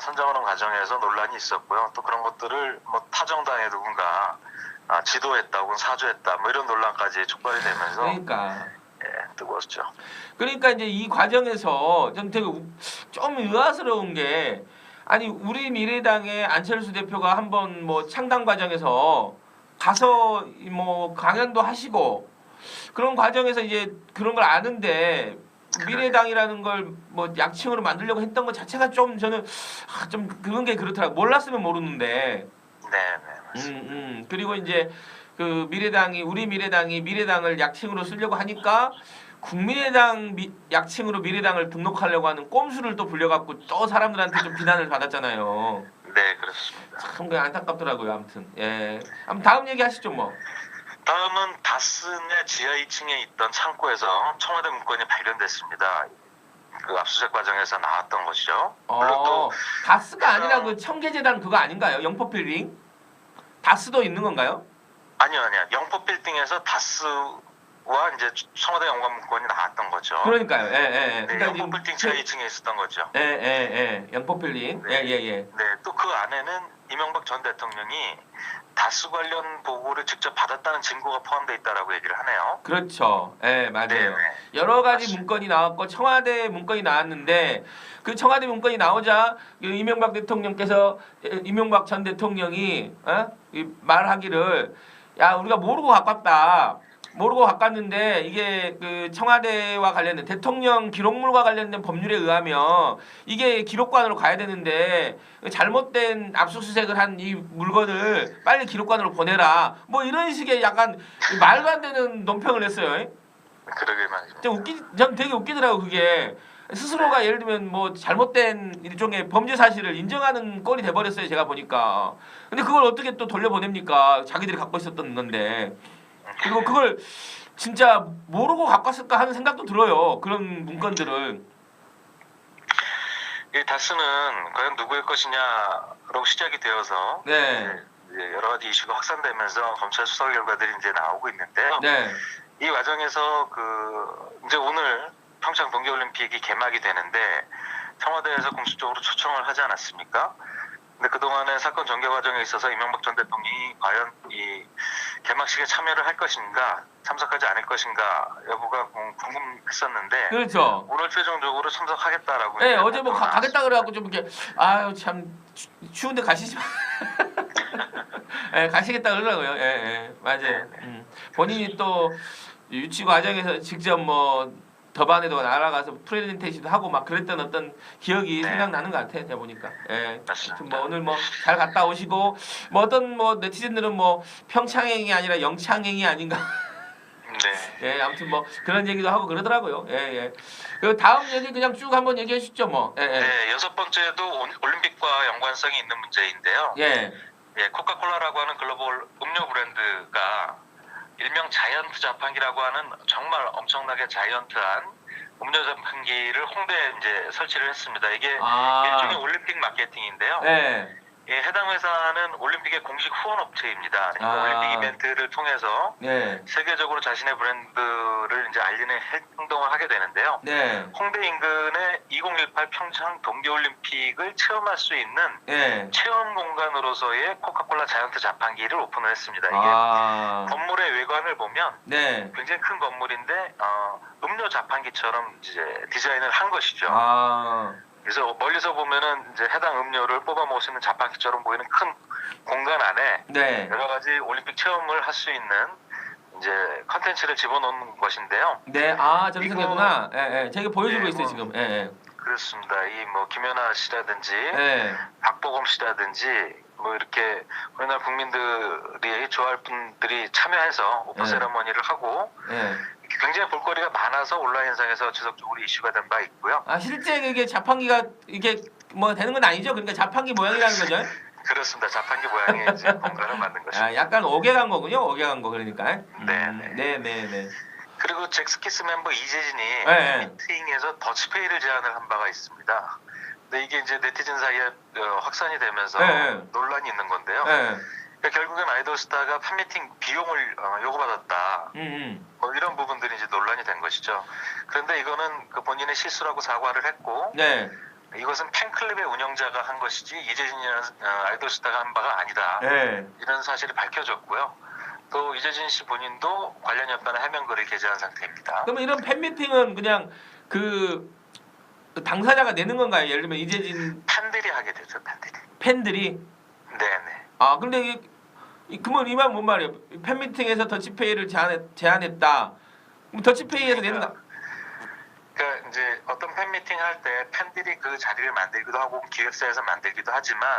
선정하는 과정에서 논란이 있었고요. 또 그런 것들을 뭐 타정당에 누군가 지도했다 혹은 사주했다 뭐 이런 논란까지 촉발이 되면서 뜨거웠죠. 그러니까 이제 이 과정에서 좀 되게 좀 의아스러운 게 아니 우리 미래당의 안철수 대표가 한번 뭐 창당 과정에서 가서 뭐 강연도 하시고 그런 과정에서 이제 그런 걸 아는데 미래당이라는 걸 뭐 약칭으로 만들려고 했던 것 자체가 좀 저는 좀 그런 게 그렇더라고. 몰랐으면 모르는데. 맞습니다. 그리고 이제 그 우리 미래당이 미래당을 약칭으로 쓰려고 하니까 국민의당 약칭으로 미래당을 등록하려고 하는 꼼수를 또 불려갖고 또 사람들한테 좀 비난을 받았잖아요. 네, 그렇습니다. 참 안타깝더라고요. 아무튼 한번 다음 얘기 하시죠 뭐. 다음은 다스의 지하 2층에 있던 창고에서 청와대 문건이 발견됐습니다. 그 압수수색 과정에서 나왔던 것이죠. 물론 또 다스가 아니라 그 청계재단 그거 아닌가요? 영포빌딩? 다스도 있는 건가요? 아니요. 영포빌딩에서 다스와 이제 청와대 영관 문건이 나왔던 거죠. 그러니까요. 네, 영포빌딩 지하 2층에 있었던 거죠. 영포빌딩. 네, 또 그 안에는 이명박 전 대통령이 다스 관련 보고를 직접 받았다는 증거가 포함되어 있다라고 얘기를 하네요. 그렇죠. 맞아요. 여러 가지 문건이 나왔고 청와대 문건이 나왔는데 그 청와대 문건이 나오자 이명박 전 대통령이 말하기를 야 우리가 모르고 갖고 왔는데 이게 그 청와대와 관련된 대통령 기록물과 관련된 법률에 의하면 이게 기록관으로 가야 되는데 잘못된 압수수색을 한 이 물건을 빨리 기록관으로 보내라 뭐 이런 식의 약간 말도 안 되는 논평을 했어요. 그러게 말이죠. 전 되게 웃기더라고 그게. 스스로가 예를 들면 뭐 잘못된 일종의 범죄 사실을 인정하는 꼴이 돼버렸어요. 제가 보니까. 근데 그걸 어떻게 또 돌려보냅니까? 자기들이 갖고 있었던 건데. 그리고 그걸 진짜 모르고 갖고 왔을까 하는 생각도 들어요. 그런 문건들을. 이 다스는 과연 누구의 것이냐로 시작이 되어서 이제 여러 가지 이슈가 확산되면서 검찰 수사 결과들이 이제 나오고 있는데요. 이 과정에서 이제 오늘 평창 동계올림픽이 개막이 되는데 청와대에서 공식적으로 초청을 하지 않았습니까? 근데 그동안의 사건 전개 과정에 있어서 이명박 전 대통령이 과연 이 개막식에 참여를 할 것인가, 참석하지 않을 것인가 여부가 궁금했었는데, 그렇죠. 오늘 최종적으로 참석하겠다라고. 네, 어제 뭐 가겠다 그래갖고 좀 이렇게 아유 참 추운데 가시지 마. 예, 가시겠다 그러더라고요. 예, 예, 맞아요. 본인이 또 유치 과정에서 직접 뭐 더반에도 날아가서 프레젠테이션도 하고 막 그랬던 어떤 기억이 생각나는 것 같아요. 제가 보니까. 예. 뭐 오늘 뭐 잘 갔다 오시고 뭐 어떤 뭐 네티즌들은 뭐 평창행이 아니라 영창행이 아닌가. 네. 예, 아무튼 뭐 그런 얘기도 하고 그러더라고요. 예, 예. 그 다음 얘기 그냥 쭉 한번 얘기해 주시죠, 뭐. 예, 예. 네, 여섯 번째도 올림픽과 연관성이 있는 문제인데요. 예. 예, 코카콜라라고 하는 글로벌 음료 브랜드가 일명 자이언트 자판기라고 하는 정말 엄청나게 자이언트한 음료 자판기를 홍대에 이제 설치를 했습니다. 이게 일종의 올림픽 마케팅인데요. 네. 예, 해당 회사는 올림픽의 공식 후원 업체입니다. 그러니까 올림픽 이벤트를 통해서 세계적으로 자신의 브랜드를 이제 알리는 행동을 하게 되는데요. 홍대 인근의 2018 평창 동계올림픽을 체험할 수 있는 체험 공간으로서의 코카콜라 자이언트 자판기를 오픈을 했습니다. 이게 건물의 외관을 보면 굉장히 큰 건물인데 음료 자판기처럼 이제 디자인을 한 것이죠. 그래서 멀리서 보면은 이제 해당 음료를 뽑아 먹을 수 있는 자판기처럼 보이는 큰 공간 안에 여러 가지 올림픽 체험을 할 수 있는 이제 컨텐츠를 집어넣는 것인데요. 네, 전승구나. 예, 예. 제가 보여주고 있어요 지금. 예, 예. 그렇습니다. 이 뭐 김연아 씨라든지 박보검 씨라든지 뭐 이렇게 우리나라 국민들이 좋아할 분들이 참여해서 오픈 세레머니를 하고 굉장히 볼거리가 많아서 온라인상에서 지속적으로 이슈가 된 바 있고요. 실제 이게 자판기가 이게 뭐 되는 건 아니죠? 그러니까 자판기 모양이라는 거죠? 그렇습니다. 자판기 모양의 이제 공간을 만든 것입니다. 약간 오개간 거군요. 오개간 거 그러니까. 네. 그리고 잭스키스 멤버 이재진이 미팅에서 더치페이를 제안을 한 바가 있습니다. 근데 이게 이제 네티즌 사이에 확산이 되면서 논란이 있는 건데요. 그러니까 결국엔 아이돌스타가 팬미팅 비용을 요구받았다. 뭐 이런 부분들이 이제 논란이 된 것이죠. 그런데 이거는 그 본인의 실수라고 사과를 했고, 이것은 팬클럽의 운영자가 한 것이지 이재진이라는 아이돌스타가 한 바가 아니다. 이런 사실이 밝혀졌고요. 또 이재진 씨 본인도 관련이 없다는 해명글을 게재한 상태입니다. 그러면 이런 팬미팅은 그냥 그 당사자가 내는 건가요? 예를 들면 이재진 팬들이 하게 되죠. 팬들이? 네네. 근데 그러면 이 말 뭔 말이에요? 팬미팅에서 더치페이를 제안했다. 그럼 더치페이에서 내는 거? 그러니까 이제 어떤 팬미팅 할 때 팬들이 그 자리를 만들기도 하고 기획사에서 만들기도 하지만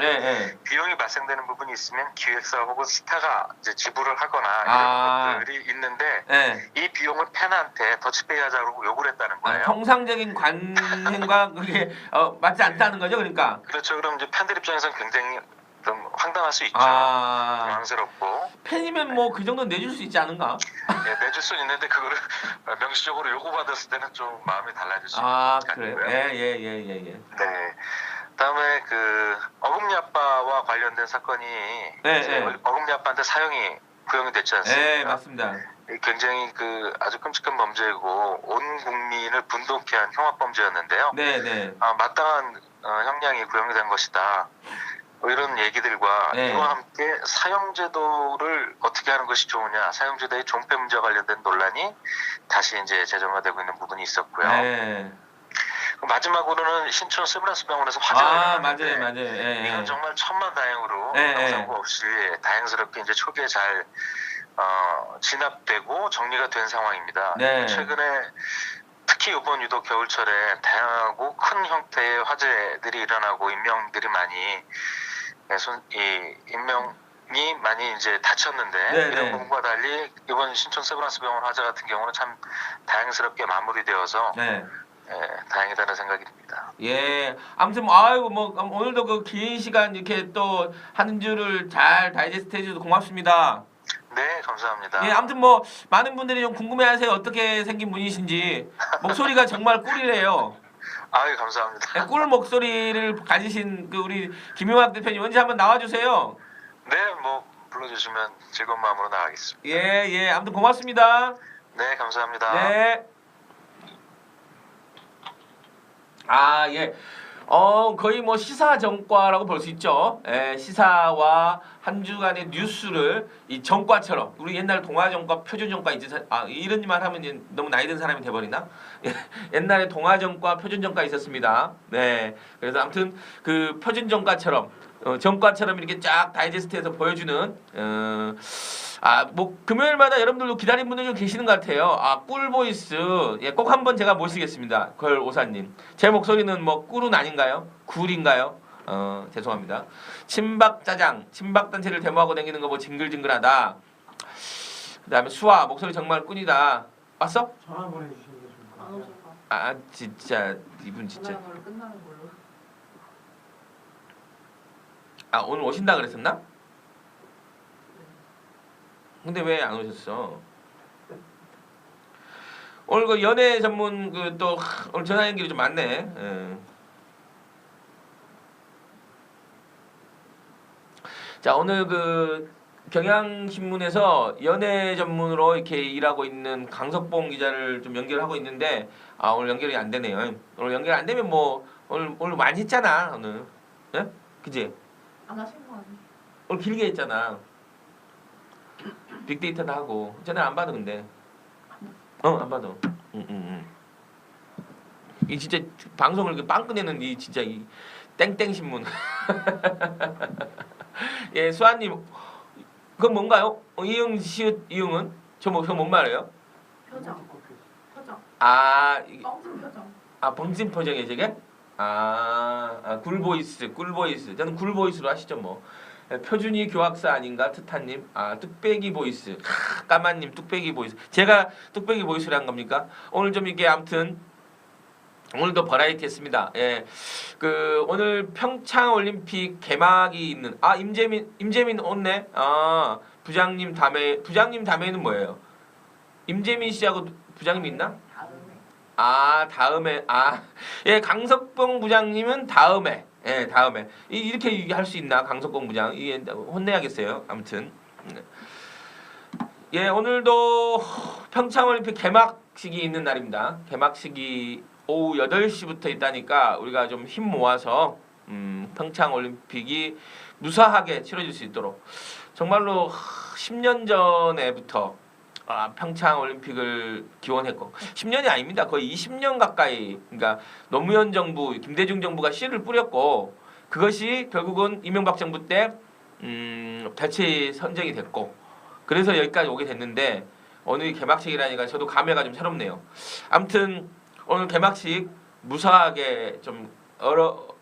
비용이 발생되는 부분이 있으면 기획사 혹은 스타가 이제 지불을 하거나 이런 것들이 있는데 이 비용을 팬한테 더치페이 하자고 요구를 했다는 거예요. 통상적인 관행과 그게 맞지 않다는 거죠, 그러니까. 그렇죠. 그럼 이제 팬들 입장에서는 굉장히 좀 황당할 수 있죠. 당황스럽고. 팬이면 뭐 그 정도 내줄 수 있지 않은가? 내줄 수 있는데 그거를 명시적으로 요구받았을 때는 좀 마음이 달라질 수 있는 그래요? 예. 네. 다음에 그 어금니 아빠와 관련된 사건이 어금니 아빠한테 사형이 구형이 됐지 않습니까? 네, 맞습니다. 굉장히 그 아주 끔찍한 범죄이고 온 국민을 분노케 한 흉악 범죄였는데요. 마땅한 형량이 구형이 된 것이다. 뭐 이런 얘기들과 이와 함께 사형제도를 어떻게 하는 것이 좋으냐, 사형제도의 존폐 문제와 관련된 논란이 다시 이제 재점화되고 있는 부분이 있었고요. 마지막으로는 신촌 세브란스 병원에서 화재가 일어났는데 맞아요. 이건 정말 천만다행으로 사고 없이 다행스럽게 이제 초기에 잘 진압되고 정리가 된 상황입니다. 최근에 특히 이번 유독 겨울철에 다양하고 큰 형태의 화재들이 일어나고 인명들이 많이 인명이 많이 이제 다쳤는데 이런 부분과 달리 이번 신촌 세브란스 병원 화재 같은 경우는 참 다행스럽게 마무리되어서 다행이다는 생각이 듭니다. 아무튼 오늘도 그 긴 시간 이렇게 또 한 주를 잘 다이제스트 해주셔서 고맙습니다. 네, 감사합니다. 아무튼 많은 분들이 좀 궁금해하세요. 어떻게 생긴 분이신지. 목소리가 정말 꿀이래요. 감사합니다. 꿀 목소리를 가지신 그 우리 김용학 대표님 언제 한번 나와주세요. 네, 뭐 불러주시면 즐거운 마음으로 나가겠습니다. 아무튼 고맙습니다. 네, 감사합니다. 네. 거의 뭐 시사 정과라고 볼 수 있죠. 예, 시사와 한 주간의 뉴스를 이 정과처럼 우리 옛날 동아정과, 표준정과 이런 말 하면 이제 너무 나이 든 사람이 돼버리나? 옛날에 동아정과, 표준정과 있었습니다. 네, 그래서 아무튼 그 표준정과처럼 정과처럼 이렇게 쫙 다이제스트해서 보여주는 뭐 금요일마다 여러분들도 기다린 분들 좀 계시는 것 같아요. 꿀보이스 꼭 한번 제가 모시겠습니다. 걸오사님 제 목소리는 뭐 꿀은 아닌가요? 굴인가요? 죄송합니다. 친박짜장 친박단체를 데모하고 다니는 거 뭐 징글징글하다. 그 다음에 수아 목소리 정말 꾼이다. 왔어? 전화 한번 해주시는 게 좋을 것 같아요. 진짜 이분 진짜 끝나는 걸로. 오늘 오신다 그랬었나? 근데 왜 안 오셨어? 오늘 그 연애 전문 또 오늘 전화 연결이 좀 많네. 자, 오늘 그 경향신문에서 연애 전문으로 이렇게 일하고 있는 강석봉 기자를 좀 연결하고 있는데 오늘 연결이 안 되네요. 오늘 연결 안 되면 뭐 오늘 많이 했잖아 오늘. 예? 그지? 안 하신 거 아니에요? 오늘 길게 했잖아. 빅데이터도 하고. 전화 안 받아 근데. 안 받아. 이 진짜 방송을 이렇게 빵 꺼내는 이 진짜 이 땡땡 신문. 예, 수아님, 그건 뭔가요? 이응 시읒 이응은 저뭔 말이에요? 표정. 뻥진 표정. 뻥진 표정이 저게? 꿀보이스. 저는 꿀보이스로 하시죠 뭐. 표준이 교학사 아닌가 트타님. 뚝배기 보이스. 까마님 뚝배기 보이스. 제가 뚝배기 보이스를 한 겁니까? 오늘 좀 이게 아무튼 오늘도 버라이티 했습니다. 예. 그 오늘 평창 올림픽 개막이 있는 임재민 온네. 부장님 다음에는 뭐예요? 임재민 씨하고 부장님 있나? 다음에. 예, 강석봉 부장님은 다음에. 예, 다음에. 이렇게 할 수 있나? 강석봉 부장. 이게 혼내야겠어요. 아무튼. 예, 오늘도 평창 올림픽 개막식이 있는 날입니다. 개막식이 오후 8시부터 있다니까 우리가 좀 힘 모아서 평창 올림픽이 무사하게 치러질 수 있도록 정말로 10년 전에부터 평창 올림픽을 기원했고 10년이 아닙니다. 거의 20년 가까이 그러니까 노무현 정부, 김대중 정부가 씨를 뿌렸고 그것이 결국은 이명박 정부 때 대체 선정이 됐고 그래서 여기까지 오게 됐는데 오늘 개막식이라니까 저도 감회가 좀 새롭네요. 아무튼 오늘 개막식 무사하게 좀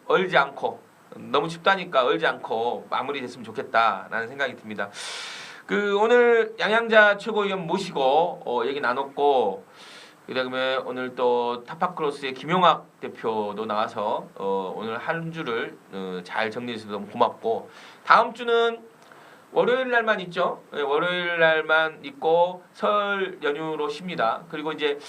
얼지 않고 너무 춥다니까 얼지 않고 마무리됐으면 좋겠다라는 생각이 듭니다. 그 오늘 양양자 최고위원 모시고 얘기 나눴고 그다음에 오늘 또 타파크로스의 김용학 대표도 나와서 오늘 한 주를 잘 정리해 주셔서 너무 고맙고 다음 주는 월요일 날만 있죠. 월요일 날만 있고 설 연휴로 쉽니다. 그리고 이제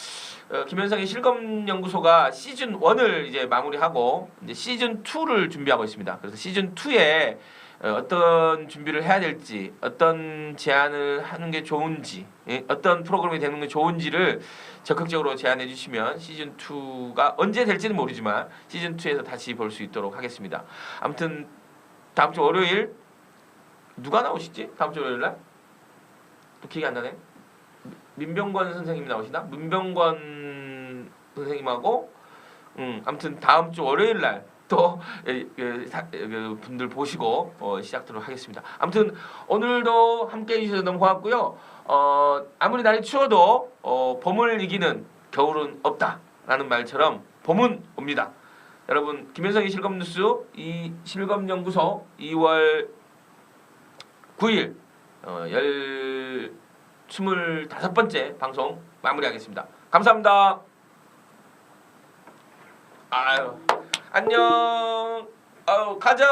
김현성의 실검연구소가 시즌 1을 이제 마무리하고 이제 시즌 2를 준비하고 있습니다. 그래서 시즌 2에 어떤 준비를 해야 될지, 어떤 제안을 하는 게 좋은지, 어떤 프로그램이 되는 게 좋은지를 적극적으로 제안해 주시면 시즌 2가 언제 될지는 모르지만 시즌 2에서 다시 볼 수 있도록 하겠습니다. 아무튼 다음 주 월요일 누가 나오시지? 다음 주 월요일 날? 또 기억이 안 나네. 민병권 선생님 나오시나? 문병권 선생님하고 아무튼 다음 주 월요일 날 또 분들 보시고 시작하도록 하겠습니다. 아무튼 오늘도 함께 해주셔서 너무 고맙고요. 아무리 날이 추워도 봄을 이기는 겨울은 없다라는 말처럼 봄은 옵니다. 여러분 김현성의 실검뉴스 이 실검연구소 2월 9일 25번째 방송 마무리하겠습니다. 감사합니다. 아유 안녕. 가자.